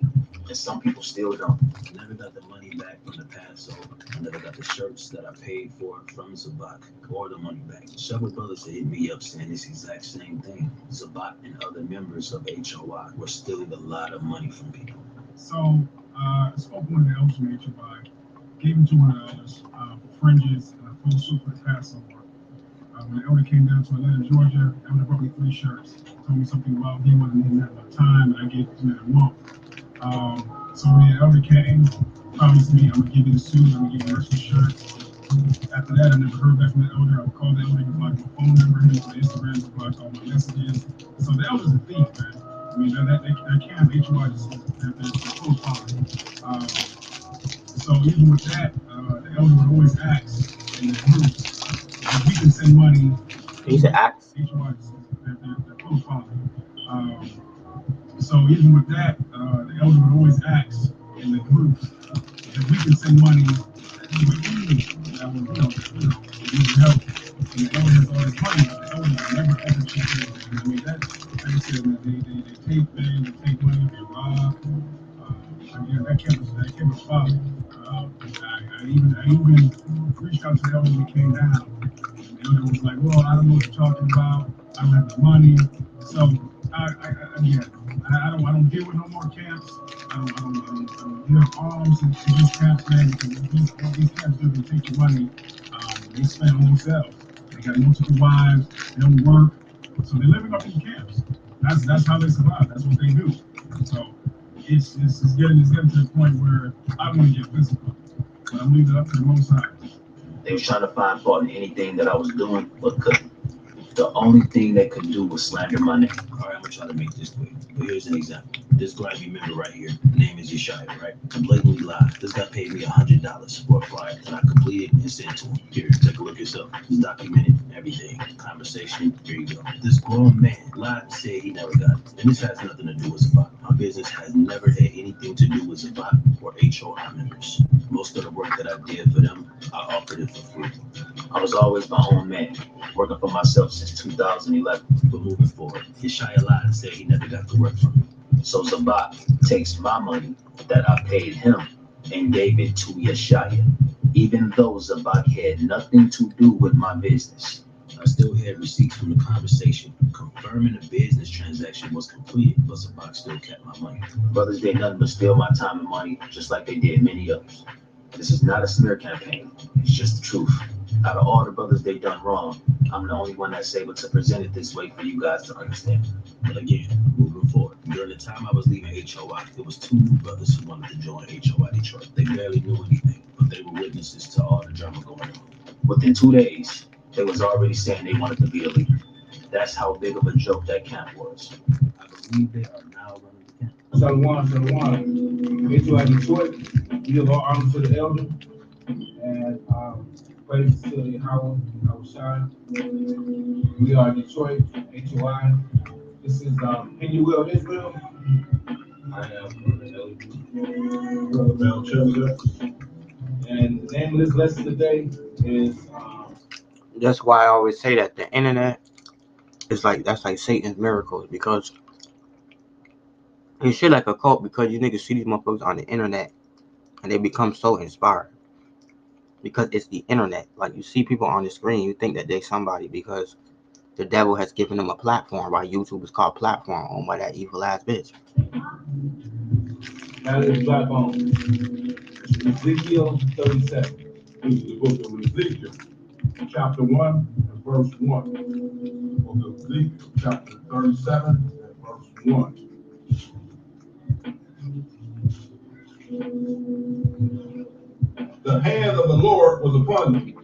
and some people still don't.
I never got the money back from the Passover. I never got the shirts that I paid for from Zabak, or the money back. Several brothers hit me up saying this exact same thing. Zabak and other members of HOI were stealing a lot of money from people.
So I spoke with one of the elders from HOI, gave him to one of the elders for fringes and a full suit for the Passover. When the elder came down to Atlanta, Georgia, the elder brought me 3 shirts. Told me something about he wasn't in that much time, and I gave it to him in a month. So when the elder came, promised me, I'm gonna give you the suit, I'm gonna give you the rest of the shirts. After that, I never heard back from the elder. I would call the elder, he blocked my phone number, he was on Instagram, he blocked all my messages. So the elder's a thief, man. I mean, that camp, HOI, they're close following. So even with that, the elder would always ask in the groups if we can send money.
He said axe.
HOI, they're close following. So even with that, the elder would always ask in the groups if we can send money to an enemy that would, need help. And the elder has all this money, but the elder would never ever check in. And I mean, like I said, man, they take things, they take money, they rob. Again, that camp was followed. I even reached out to the elder when he came down. And the elder was like, well, I don't know what you're talking about. I don't have the money. So I don't deal with no more camps. I don't give arms to these camps, man, because what these camps do, they take your money, they spend on themselves. They got multiple wives, they don't work, so they're living off these camps. That's how they survive. That's what they do. So it's getting to the point where I want to get physical, but I'm leaving it up to the Most High.
They was trying to find fault in anything that I was doing, but couldn't. The only thing they could do was slander my name.
All right, I'm gonna try to make this quick. But here's an example. This grimy member right here, the name is Yeshaya, right? I blatantly lied. This guy paid me $100 for a flyer that I completed and sent to him. Here, take a look yourself. It's documented, everything. Conversation, here you go. This grown man lied and said he never got it. And this has nothing to do with Zabak. My business has never had anything to do with Zabak or HOI members. Most of the work that I did for them, I offered it for free.
I was always my own man, working for myself since 2011.
But moving forward, Yeshaya lied and said he never got the work from me.
So Zabak takes my money that I paid him and gave it to Yeshaya, even though Zabak had nothing to do with my business.
I still had receipts from the conversation confirming the business transaction was completed, but Zabak still kept my money.
Brothers did nothing but steal my time and money, just like they did many others. This is not a smear campaign. It's just the truth. Out of all the brothers they done wrong, I'm the only one that's able to present it this way for you guys to understand.
But again, moving forward, during the time I was leaving HOI, there was 2 new brothers who wanted to join HOI Detroit. They barely knew anything, but they were witnesses to all the drama going on.
Within 2 days, they was already saying they wanted to be a leader. That's how big of a joke that camp was.
I believe they are now running the camp.
Shalom. HOI Detroit, give all honor to the elder, and praise to Yahweh, Shai. We are Detroit, HOI. This is Penuel Israel. I am Brother Belshazzar. And the name of this lesson today is
That's why I always say that the internet is that's like Satan's miracles, because it's shit like a cult, because you niggas see these motherfuckers on the internet and they become so inspired because it's the internet. Like, you see people on the screen, you think that they're somebody because the devil has given them a platform. Why YouTube is called platform, owned by that evil ass bitch.
that is Black on Ezekiel 37.
This is the book of Ezekiel, chapter 1 and verse 1. Book of Ezekiel, chapter 37 and verse 1. The hand of the Lord was upon me,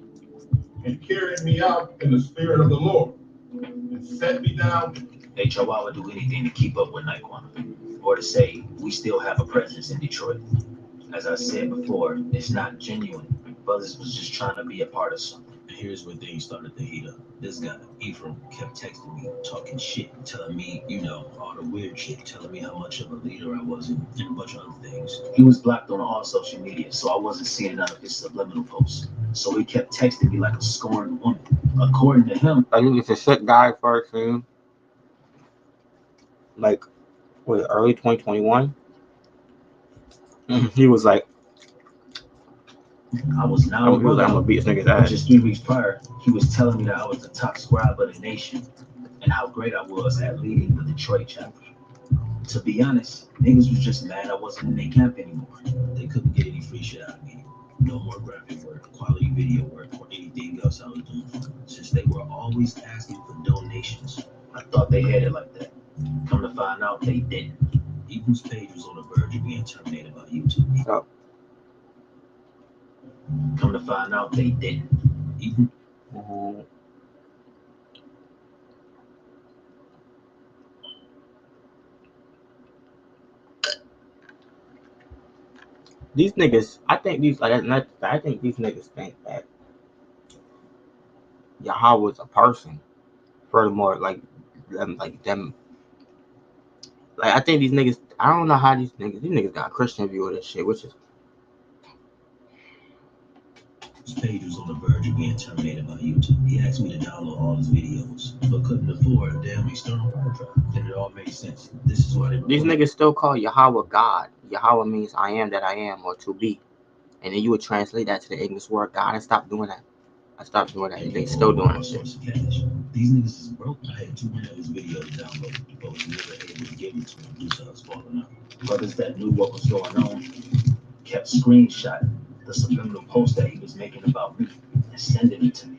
and carried me out in the spirit of the Lord, and set me down.
HOI would do anything to keep up with Naquan, or to say we still have a presence in Detroit. As I said before, it's not genuine. Brothers was just trying to be a part of something.
And here's where things started to heat up. This guy, Ephraim, kept texting me, talking shit, telling me, all the weird shit, telling me how much of a leader I was, and a bunch of other things.
He was blocked on all social media, so I wasn't seeing none of his subliminal posts. So he kept texting me like a scorned woman. According to him,
I think it's a sick guy first thing. Like, early 2021? He was like,
I was now
I'm gonna beat this nigga's ass.
Just 3 weeks prior, he was telling me that I was the top scribe of the nation and how great I was at leading the Detroit chapter. To be honest, niggas was just mad I wasn't in their camp anymore.
They couldn't get any free shit out of me. No more graphic work, quality video work, or anything else I was doing for them, since they were always asking for donations.
I thought they had it like that. Come to find out, they didn't.
Ephraim's page was on the verge of being terminated by YouTube.
Oh.
Come to find out, they didn't.
Ephraim.
These niggas, I think these niggas think that Yahweh's a person. Furthermore, like them, like I think these niggas. I don't know how these niggas got a Christian view of this shit, which is
His page was on the verge of being terminated by YouTube. He asked me to download all his videos, but couldn't afford a damn external hard drive. Then it all made sense. This is why
these niggas still call Yahweh God. Yahweh means I am that I am, or to be, and then you would translate that to the English word God and stop doing that. I stopped doing that. They still doing that shit.
These niggas is broke. I had 200 of his videos downloaded, but was never able to give them to him due to us falling out.
Brothers that knew what was going on kept screenshotting the subliminal post that he was making about me and sending it to me.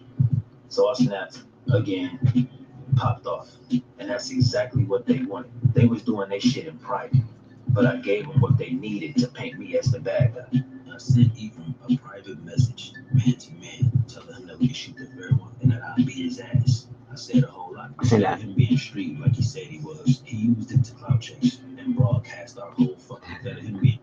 So I snapped again, popped off. And that's exactly what they wanted. They was doing their shit in private, but I gave them what they needed to paint me as the bad guy.
I sent Ephraim a private message, man to man, telling him that we could shoot the fair one and that I'd beat his ass. I said a whole lot. Instead of him being street like he said he was, he used it to clout chase and broadcast our whole fucking instead of him being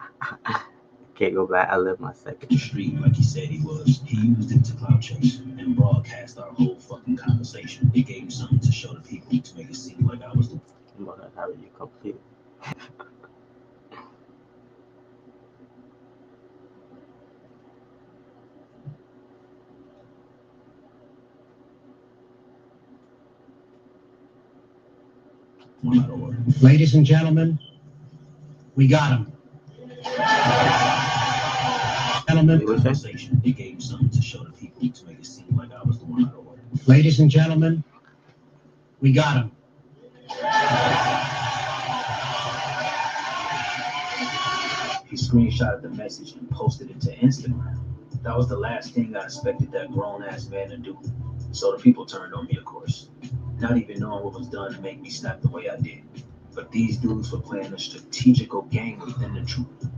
Can't go back. I live my second.
street like he said he was. He used it to clout chase and broadcast our whole fucking conversation. It gave him something to show the people to make it seem like I was the
How did you complete it?
one out of order.
Ladies and gentlemen, we got him. Gentlemen,
Conversation. It gave him something to show the people to make it seem like I was the one out of order.
ladies and gentlemen, we got him.
He screenshotted the message and posted it to Instagram. That was the last thing I expected that grown-ass man to do. So the people turned on me, of course. Not even knowing what was done to make me snap the way I did. But these dudes were playing a strategical game within the truth.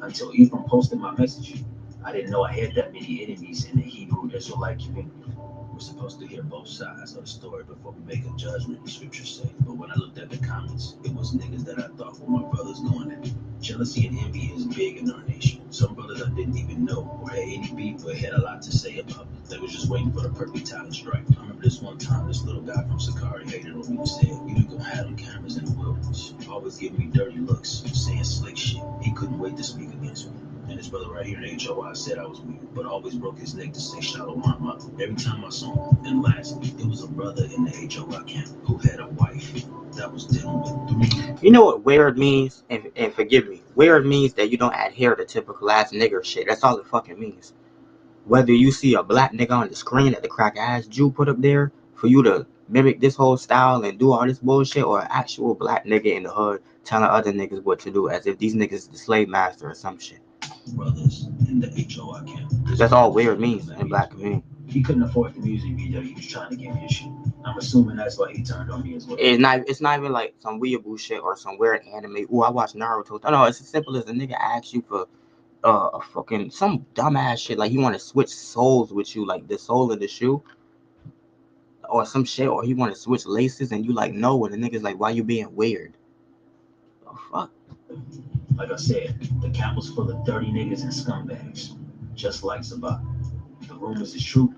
Until Ephraim posted my message, I didn't know I had that many enemies in the Hebrew Israelite community.
We're supposed to hear both sides of the story before we make a judgment, the scriptures say. But when I looked at the comments, it was niggas that I thought were my brothers going at. Jealousy and envy is big in our nation. Some brothers I didn't even know or had any beef but had a lot to say about it. They was just waiting for the perfect time to strike. I remember this one time, this little guy from Sakari hated on me and said, "You ain't gonna have them cameras in the wilderness." Always giving me dirty looks, saying slick shit. He couldn't wait to speak against me. And his brother right here in HOI said I was weird, but always broke his neck to say Shalom. Every time I saw him. And lastly, it was a brother in the HOI camp who had a wife that was dealing with 3.
You know what weird means? And forgive me. Weird means that you don't adhere to typical ass nigger shit. That's all it fucking means. Whether you see a black nigga on the screen that the crack ass Jew put up there for you to mimic this whole style and do all this bullshit, or an actual black nigga in the hood telling other niggas what to do as if these niggas is the slave master or some shit.
Brothers in the HOI camp.
That's all weird means in black community.
He couldn't afford the music video he was trying to give me a shit. I'm assuming that's why he turned on me as well.
It's not even like some weeaboo shit or some weird anime. Ooh, I watch Naruto. No, it's as simple as a nigga asks you for a fucking some dumbass shit, like he want to switch soles with you, like the sole of the shoe or some shit, or he want to switch laces and you like no, and the nigga's like, why you being weird? Oh fuck.
Like I said, the camp was full of dirty niggas and scumbags, just like Sabah. The rumors is true.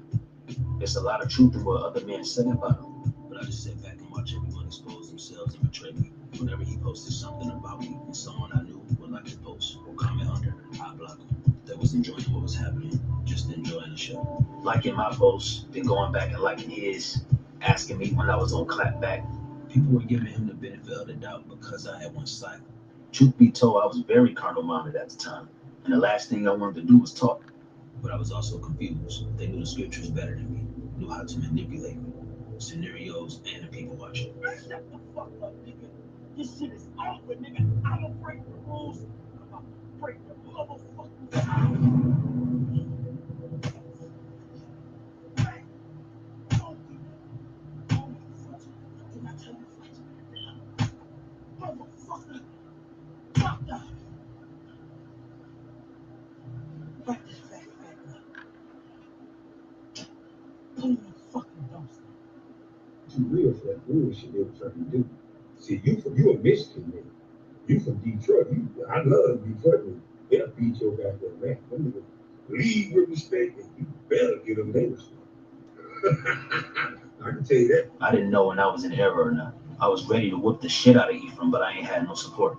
There's a lot of truth in what other men said about him.
But I just sit back and watch everyone expose themselves and betray me. Whenever he posted something about me and someone I knew would like to post or comment under, I block him. That was enjoying what was happening, just enjoying the show.
Liking my posts, then going back and liking his, asking me when I was on clapback.
People were giving him the benefit of the doubt because I had one silent.
Truth be told, I was very carnal-minded at the time, and the last thing I wanted to do was talk.
But I was also confused. They knew the scriptures better than me, knew how to manipulate me, scenarios, and the people watching.
Shut the fuck up, nigga. This shit is awkward, nigga. I don't break the rules. I'm gonna break the motherfucking motherfucker. Fuck that. Fuck this fat Put him in the fucking dumpster.
Too real for that bullshit they were trying to do. See, you a Michigan nigga. You from Detroit. I love Detroit. They'll beat your goddamn man. Them niggas lead with respect, and you better get them their respect. I can tell you that.
I didn't know when I was in error or not. I was ready to whoop the shit out of Ephraim, but I ain't had no support.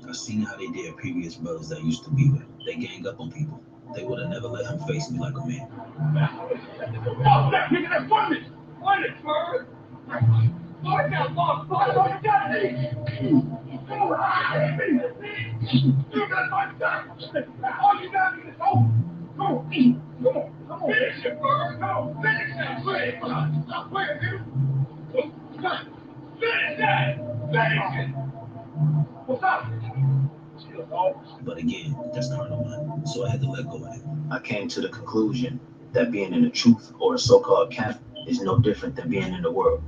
I seen how they did previous brothers that used to be with him. They gang up on people. They would have never let him face me like a man.
Oh, that nigga, that's funny. What is bird? Oh, I got lost. Oh, I got it. You got my gun. All you got is hope. Come on. Finish it, bird. Come on, finish that. Play it. Stop playing, dude. Finish that. Finish it. What's up?
But again, that's carnal mind, so I had to let go of it.
I came to the conclusion that being in the truth or a so-called camp is no different than being in the world,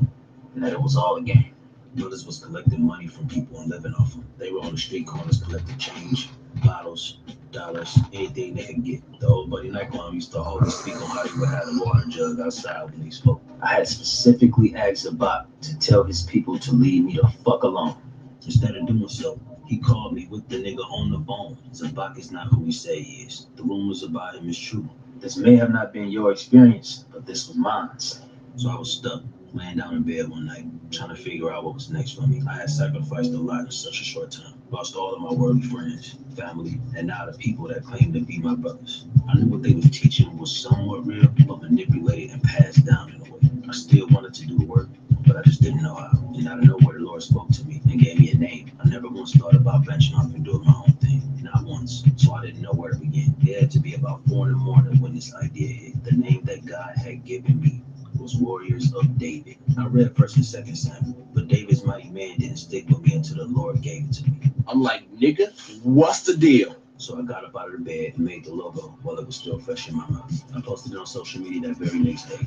and that it was all a game.
Brothers was collecting money from people and living off them. They were on the street corners collecting change, bottles, dollars, anything they could get. The old buddy Nikon used to always speak on how he would have a water jug outside when he spoke.
I had specifically asked Zabak to tell his people to leave me the fuck alone.
Instead of doing so, he called me with the nigga on the phone. Zabak is not who he say he is. The rumors about him is true.
This may have not been your experience, but this was mine.
So I was stuck, laying down in bed one night, trying to figure out what was next for me. I had sacrificed a lot in such a short time. Lost all of my worldly friends, family, and now the people that claimed to be my brothers. I knew what they was teaching was somewhat real, but manipulated and passed down in a way. I still wanted to do the work, but I just didn't know how. And out of nowhere, the Lord spoke to me and gave me a name. I never once thought about benching off and doing my own thing. Not once. So I didn't know where to begin. It had to be about 4 in the morning when this idea hit. The name that God had given me was Warriors of David. I read 1st and 2nd Samuel, but David's mighty man didn't stick with me until the Lord gave it to me.
I'm like, nigga, what's the deal?
So I got up out of the bed and made the logo while it was still fresh in my mouth. I posted it on social media that very next day.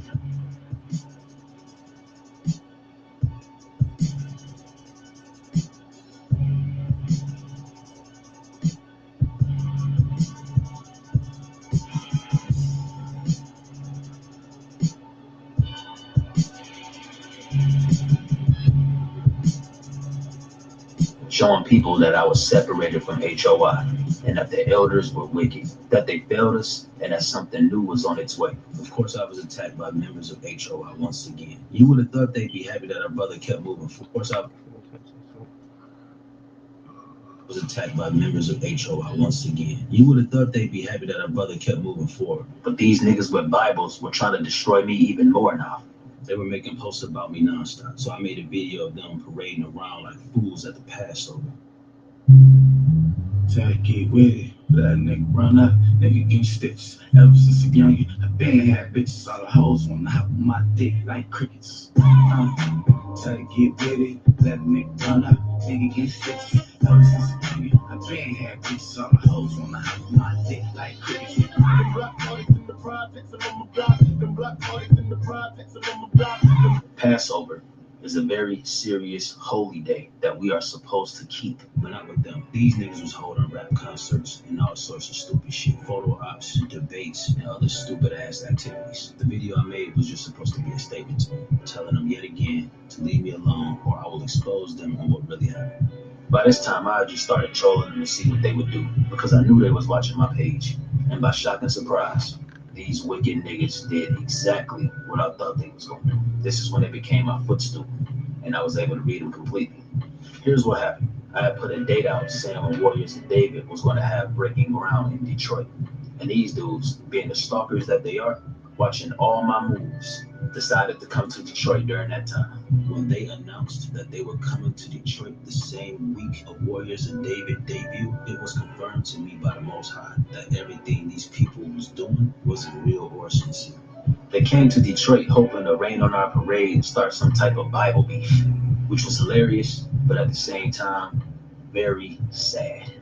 Showing people that I was separated from HOI and that the elders were wicked, that they failed us, and that something new was on its way.
Of course, I was attacked by members of HOI once again. You would have thought they'd be happy that our brother kept moving. Of course, I was attacked by members of HOI once again. You would have thought they'd be happy that our brother kept moving forward.
But these niggas with Bibles were trying to destroy me even more now.
They were making posts about me nonstop, so I made a video of them parading around like fools at the Passover.
Try to get with it, that nigga run up, nigga get stitched. Ever since a youngin', I been had bitches, all the hoes wanna hop on my dick like crickets. Try to get with it, that nigga run up, nigga get stitched. Ever since a youngin', I been had bitches, all the hoes wanna hop on my dick like crickets.
Passover is a very serious holy day that we are supposed to keep.
But not with them. These niggas was holding rap concerts and all sorts of stupid shit. Photo ops, debates, and other stupid ass activities. The video I made was just supposed to be a statement to them, telling them yet again to leave me alone or I will expose them on what really happened.
By this time, I just started trolling them to see what they would do because I knew they was watching my page. And by shock and surprise, these wicked niggas did exactly what I thought they was gonna do. This is when they became my footstool, and I was able to read them completely. Here's what happened. I had put a date out saying when Warriors of David was gonna have breaking ground in Detroit. And these dudes, being the stalkers that they are, watching all my moves, decided to come to Detroit during that time.
When they announced that they were coming to Detroit the same week of Warriors of David debut, it was confirmed to me by the Most High that everything these people was doing wasn't real or sincere.
They came to Detroit hoping to rain on our parade and start some type of Bible beef, which was hilarious, but at the same time, very sad.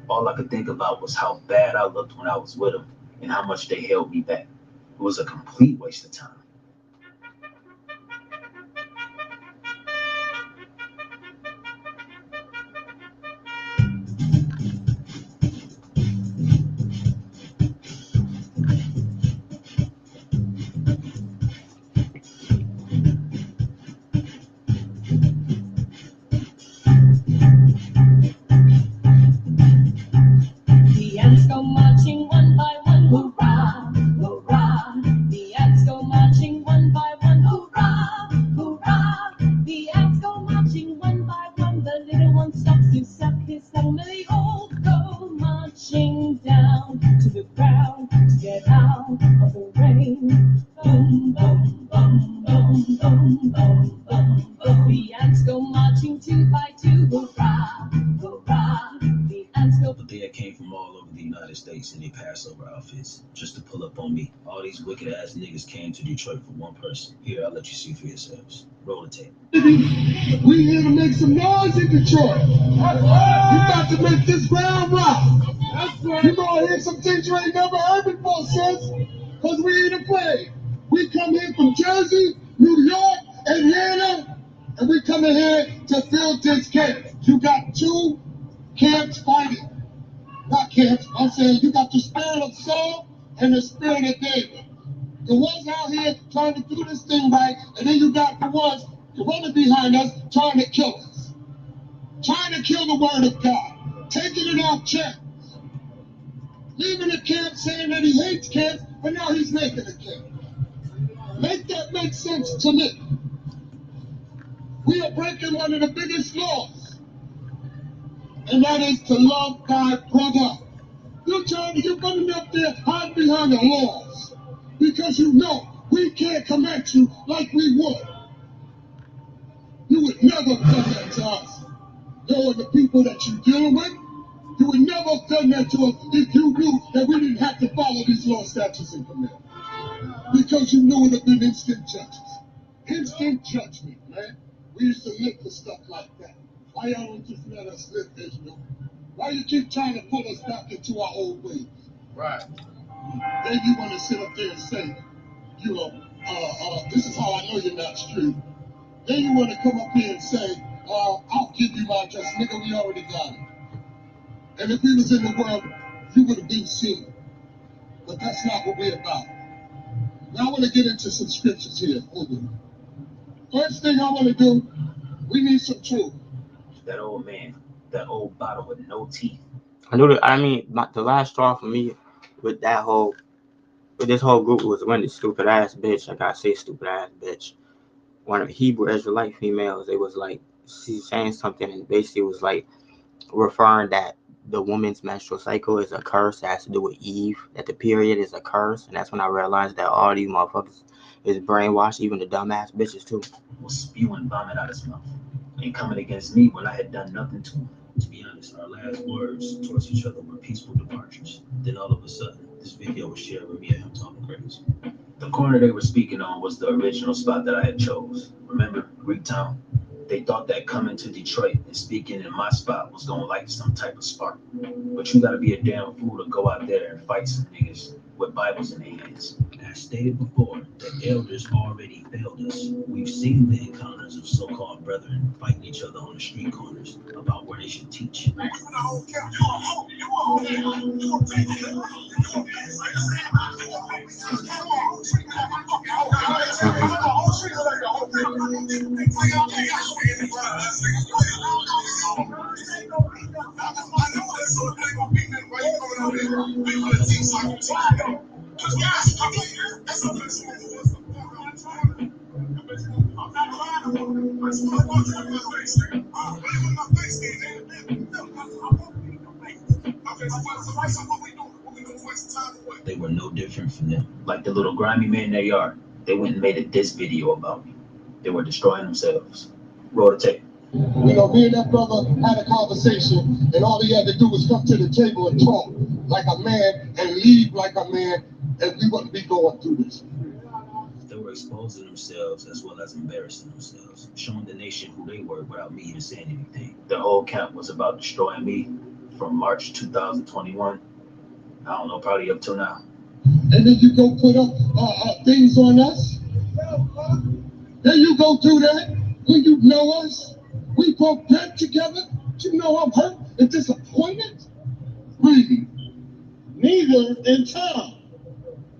All I could think about was how bad I looked when I was with them and how much they held me back. It was a complete waste of time.
The
They came from all over the United States in their Passover outfits just to pull up on me. All these wicked ass niggas came to Detroit for one person. Here, I'll let you see for yourselves. Roll the tape.
We here to make some noise in Detroit. We got to make this ground rock. You gonna hear some things you ain't never heard before, sis. Cause we ain't afraid. We come here from Jersey, New York, Atlanta, and we coming here to build this camp. You got two camps fighting. Not camps, I'm saying you got the spirit of Saul and the spirit of David. The ones out here trying to do this thing right, and then you got the ones running behind us trying to kill us. Trying to kill the word of God. Taking it off camp. Leaving the camp saying that he hates camp, but now he's making a camp. Make that make sense to me. We are breaking one of the biggest laws, and that is to love thy brother. You're running up there hiding behind the laws because you know we can't come at you like we would. You would never have done that to us. Knowing the people that you're dealing with, you would never have done that to us if you knew that we didn't have to follow these law, statutes, and commandments. Because you knew it would have been instant justice. Instant judgment, man. We used to live for stuff like that. Why y'all don't just let us live, Israel? Why you keep trying to pull us back into our old ways? Right. Then you want to sit up there and say, you know, this is how I know you're not street. Then you want to come up here and say, I'll give you my address. Nigga, we already got it. And if we was in the world, you would have been seen. But that's not what we're about. Now I want to get into some scriptures here. Hold on. First thing I want to do, we need some truth.
That old man, that old bottle with no teeth.
The last straw for me with this whole group was when the stupid ass bitch, I gotta say stupid ass bitch, one of the Hebrew Israelite females, it was like, she's saying something and basically was like referring that the woman's menstrual cycle is a curse, that has to do with Eve, that the period is a curse, and that's when I realized that all these motherfuckers is brainwashed, even the dumbass bitches too.
Was spewing vomit out his mouth and coming against me when I had done nothing to him.
To be honest, our last words towards each other were peaceful departures. Then all of a sudden, this video was shared with me and him talking crazy.
The corner they were speaking on was the original spot that I had chose. Remember, Greektown? They thought that coming to Detroit and speaking in my spot was gonna light some type of spark. But you gotta be a damn fool to go out there and fight some niggas with Bibles in their hands.
As stated before, the elders already failed us. We've seen the encounters of so-called brethren fighting each other on the street corners about where they should teach. They were no different from them.
Like the little grimy men they are, they went and made a diss video about me. They were destroying themselves. Roll the tape.
You know, me and that brother had a conversation, and all he had to do was come to the table and talk like a man and leave like a man, and we wouldn't be going through this.
They were exposing themselves as well as embarrassing themselves, showing the nation who they were without me even saying anything.
The whole camp was about destroying me from March 2021. I don't know, probably up till now.
And then you go put up things on us. Then you go do that when you know us. We broke bread together. You know I'm hurt and disappointed. Really, neither in tongue,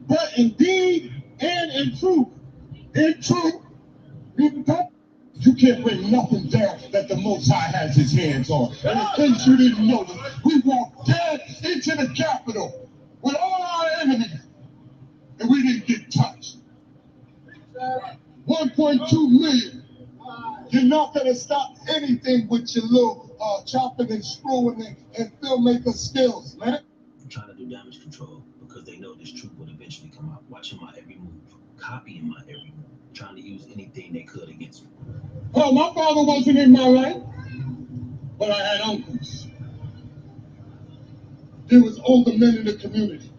but in deed and in truth. In truth, you can't bring nothing down that the Most High has his hands on. And in case you didn't know, we walked dead into the Capitol with all our enemies, and we didn't get touched. 1.2 million. You're not going to stop anything with your little chopping and screwing and filmmaker skills, man.
I'm trying to do damage control because they know this truth would eventually come out. Watching my every move, copying my every move, trying to use anything they could against me.
Well, my father wasn't in my life, but I had uncles.
There was older men in the community.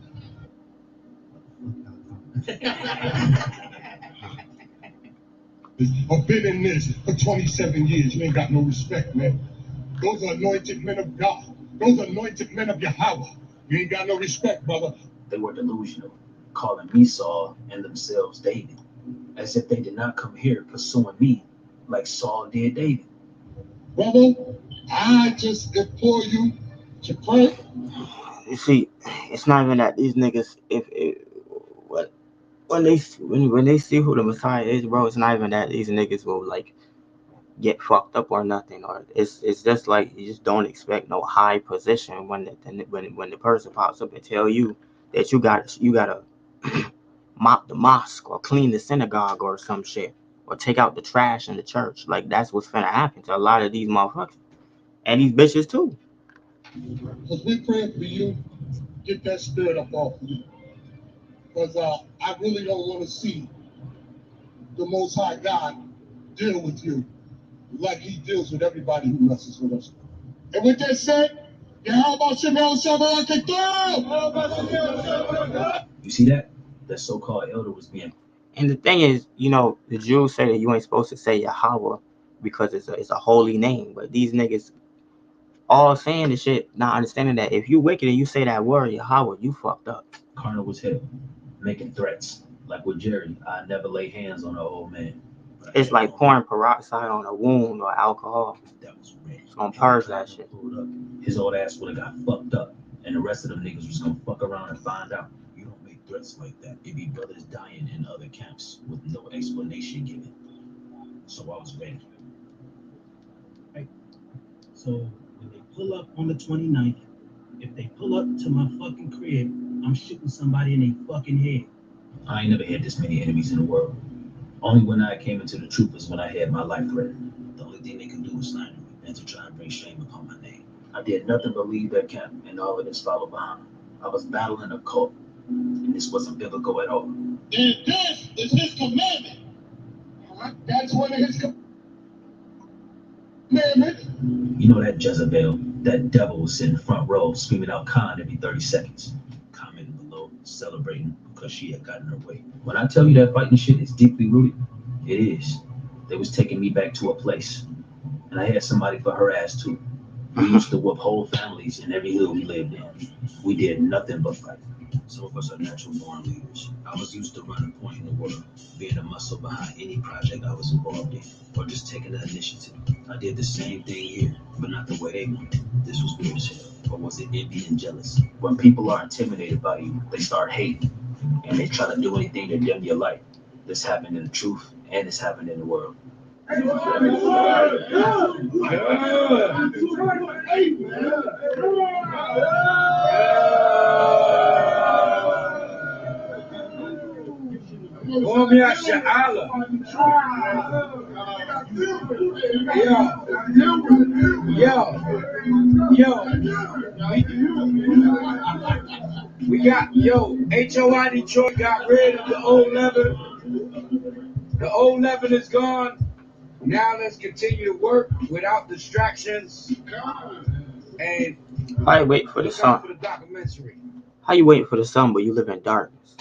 I've been in this for 27 years. You ain't got no respect, man. Those are anointed men of God. Those are anointed men of Yahweh. You ain't got no respect, brother.
They were delusional, calling me Saul and themselves David, as if they did not come here pursuing me like Saul did David.
Brother, I just implore you to pray.
You see, it's not even that these niggas, when they see who the Messiah is, bro, it's not even that these niggas will like get fucked up or nothing, or it's just like you just don't expect no high position when the person pops up and tell you that you gotta mop the mosque or clean the synagogue or some shit or take out the trash in the church. Like that's what's finna happen to a lot of these motherfuckers and these bitches too.
Because we praying for you, get that spirit up off of you. Because I really don't want to see the Most High God deal with you like he deals with everybody who messes with us. And with that said, how about Shemel
You see that? That so-called elder was being.
And the thing is, you know, the Jews say that you ain't supposed to say Yahweh because it's a holy name, but these niggas all saying the shit, not understanding that if you wicked and you say that word Yahweh, you fucked up.
Carnal was hell, making threats. Like with Jerry, I never lay hands on an old man.
It's like pouring peroxide on a wound or alcohol.
That was real.
It's gonna purge that shit.
His old ass would have got fucked up, and the rest of them niggas was gonna fuck around and find out. You don't make threats like that. It be brothers dying in other camps with no explanation given. So I was ready.
Right. So when they pull up on the 29th, if they pull up to my fucking crib, I'm shooting somebody in their fucking head.
I ain't never had this many enemies in the world. Only when I came into the truth is when I had my life threatened. The only thing they could do was slander me and to try and bring shame upon my name. I did nothing but leave that camp, and all of this followed behind. I was battling a cult, and this wasn't biblical at all.
And this is his commandment. That's one of his commandments.
You know that Jezebel, that devil was sitting front row screaming out Khan every 30 seconds, commenting below, celebrating because she had gotten her way. When I tell you that fighting shit is deeply rooted, it is. They was taking me back to a place, and I had somebody for her ass too. We used to whoop whole families in every hill we lived in. We did nothing but fight. Some of us are natural born leaders. I was used to running point in the world, being a muscle behind any project I was involved in, or just taking the initiative. I did the same thing here, but not the way they wanted. This was weird as hell. Or was it envy and jealous? When people are intimidated by you, they start hating, and they try to do anything to dim your light. This happened in the truth, and it's happened in the world.
We got, HOI Detroit got rid of the old leaven. The old leaven is gone. Now let's continue to work without distractions. And
How you wait for the sun?
for the documentary.
How you waiting for the sun, but you live in darkness?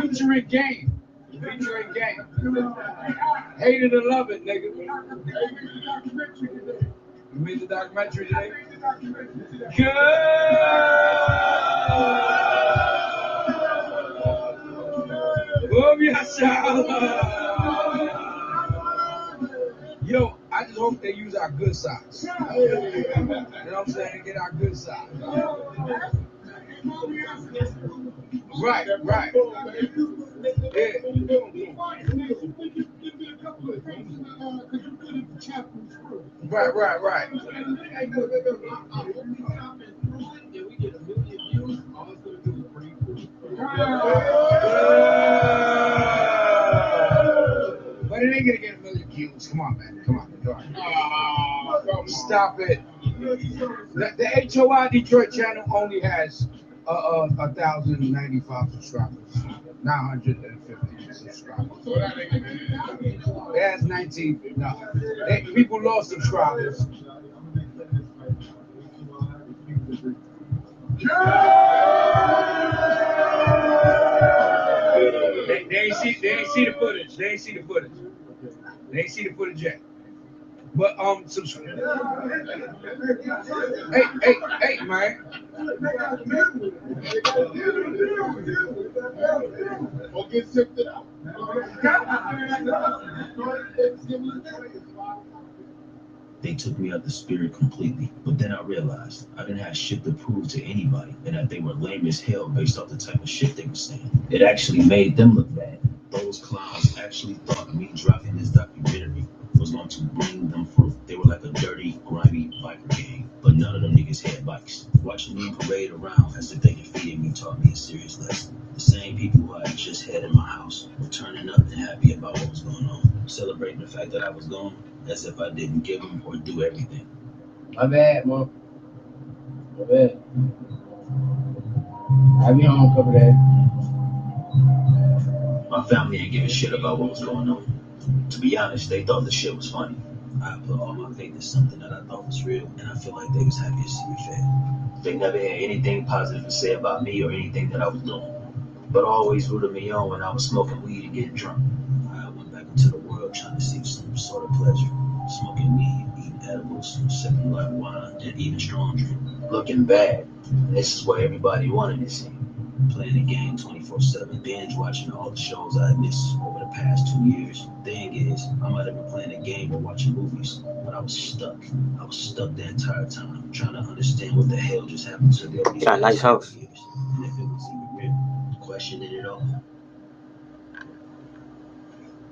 Featuring game. Hate it or love it, nigga. You made the documentary today? Good. Yo, I just hope they use our good sides. You know what I'm saying? Get our good side. Right. Yeah. Right. But it ain't gonna get a million views. Come on, man. Come on. Stop it. The HOI Detroit channel only has 1,095 subscribers. 950. subscribers. They has 19. No, people lost subscribers. They ain't see the footage. They ain't see the footage yet. But subscribe. Hey, man.
Okay, sipped it out.
They took me out the spirit completely, but then I realized I didn't have shit to prove to anybody, and that they were lame as hell based off the type of shit they were saying. It actually made them look bad. Those clowns actually thought me dropping this documentary was going to bring them fruit. They were like a dirty, grimy biker gang, but none of them niggas had bikes. Watching me parade around as if they defeated me taught me a serious lesson. The same people who I had just had in my house were turning up and happy about what was going on, celebrating the fact that I was gone as if I didn't give them or do everything.
My bad, Mom. My bad. I'll be home a couple days.
My family ain't give a shit about what was going on. To be honest, they thought the shit was funny. I put all my faith in something that I thought was real, and I feel like they was happy to see me fail. They never had anything positive to say about me or anything that I was doing, but always rooted me on when I was smoking weed and getting drunk. I went back into the world trying to seek some sort of pleasure, smoking weed, eating edibles, sipping light wine, and even strong drink. Looking bad, this is what everybody wanted to see. Playing the game 24/7, binge watching all the shows I missed over the past 2 years. Thing is, I might have been playing a game or watching movies, but I was stuck. I was stuck the entire time, trying to understand what the hell just happened to them.
Got a nice house.
Years, and if it was even real, questioning it all.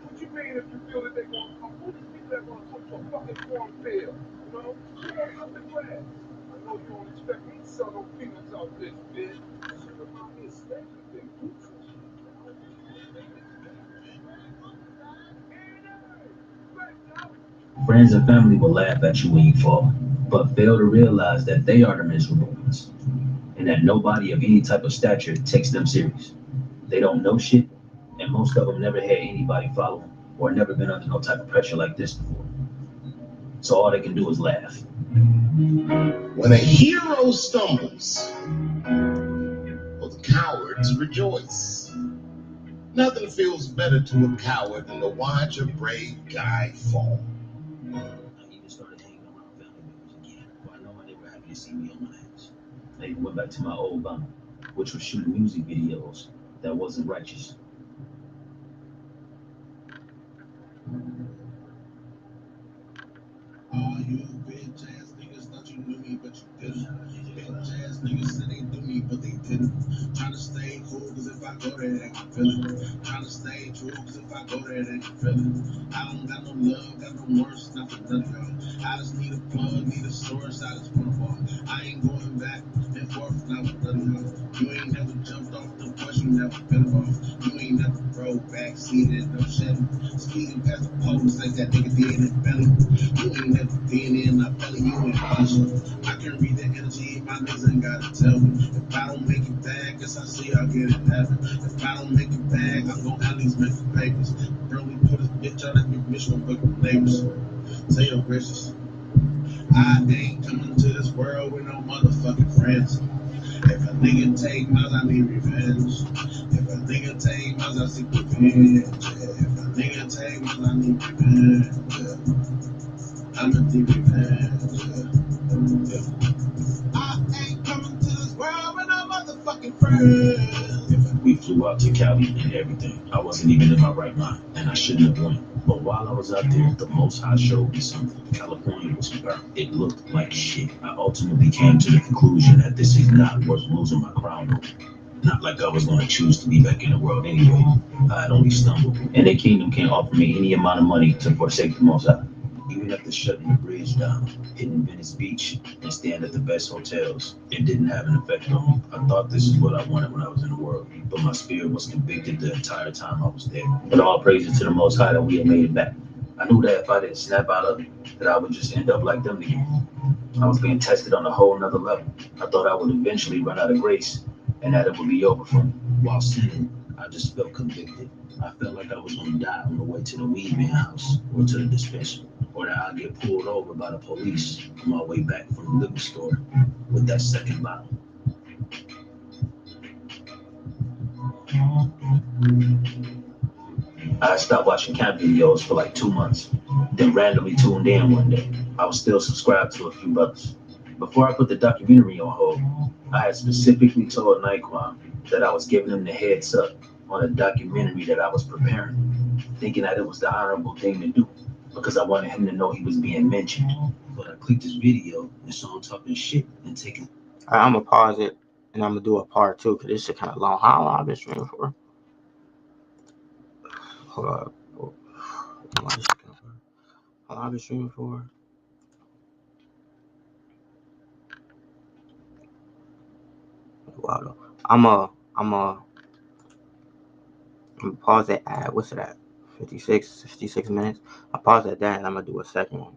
What you mean if you feel that they're going to come? Who these people that want to come to a fucking cornfield? You know? Yeah, I'm the grass. I know you don't expect me to sell no peanuts out this bitch. Shit about me is special. They do trust you.
Friends and family will laugh at you when you fall, but fail to realize that they are the miserable ones, and that nobody of any type of stature takes them serious. They don't know shit, and most of them never had anybody follow them, or never been under no type of pressure like this before. So all they can do is laugh.
When a hero stumbles, well, the cowards rejoice. Nothing feels better to a coward than to watch a brave guy fall.
I even started hanging around family members again, who I know I never happy to see me on my ass. I even went back to my old bummer, which was shooting music videos that wasn't righteous.
Oh, you bitch ass niggas thought you knew me, but you didn't. Bitch ass niggas said they do me, but they didn't. Trying to stay cool, cause if I go there, they can feel it. Trying to stay true, cause if I go there, they can feel it. I don't got no love, got no mercy, not for none of y'all. I just need a plug, need a source, I just wanna fall. I ain't going back and forth, not with none of y'all. You ain't never jumped off the bus, you never been off. You ain't never rode back, seated, no shit. Speeding past the post like that nigga did in belly. You ain't never been in my belly, you ain't pushing. I can read the energy, my niggas ain't gotta tell me. If I don't make it back, guess I see I'll get it heaven. If I don't make it back, I'm gonna at least make the papers. Really put this bitch on that big bitch on book with neighbors. Say your wishes. I ain't coming to this world with no motherfucking friends. If a nigga take miles, I need revenge. If a nigga take miles, I seek revenge. If a nigga take miles, I need revenge. I'ma need revenge. I ain't coming to this world with no motherfucking friends.
We flew out to Cali and everything. I wasn't even in my right mind, and I shouldn't have went. But while I was out there, the Most High showed me something. California was burnt. It looked like shit. I ultimately came to the conclusion that this is not worth losing my crown over. Not like I was going to choose to be back in the world anyway. I had only stumbled, and their kingdom can't offer me any amount of money to forsake the Most High. Even after shutting the bridge down, hitting Venice Beach, and staying at the best hotels, it didn't have an effect on me. I thought this is what I wanted when I was in the world, but my spirit was convicted the entire time I was there. But all praises to the Most High that we had made it back. I knew that if I didn't snap out of it, that I would just end up like them again. I was being tested on a whole nother level. I thought I would eventually run out of grace, and that it would be over for me. While sinning, I just felt convicted. I felt like I was gonna die on the way to the weed man house or to the dispensary, or that I'd get pulled over by the police on my way back from the liquor store with that second bottle. I stopped watching camp videos for like 2 months, then randomly tuned in one day. I was still subscribed to a few brothers. Before I put the documentary on hold, I had specifically told Naquan that I was giving him the heads up on a documentary that I was preparing, thinking that it was the honorable thing to do because I wanted him to know he was being mentioned. But I clicked his video and saw him talking shit and taking.
I'm gonna pause it and I'm gonna do a part 2 because this is kind of long. How long I've been streaming for? Hold up. How long I've been streaming for? Wow. I'm gonna pause it at what's it at? 56 minutes. I'll pause at that and I'm gonna do a second one.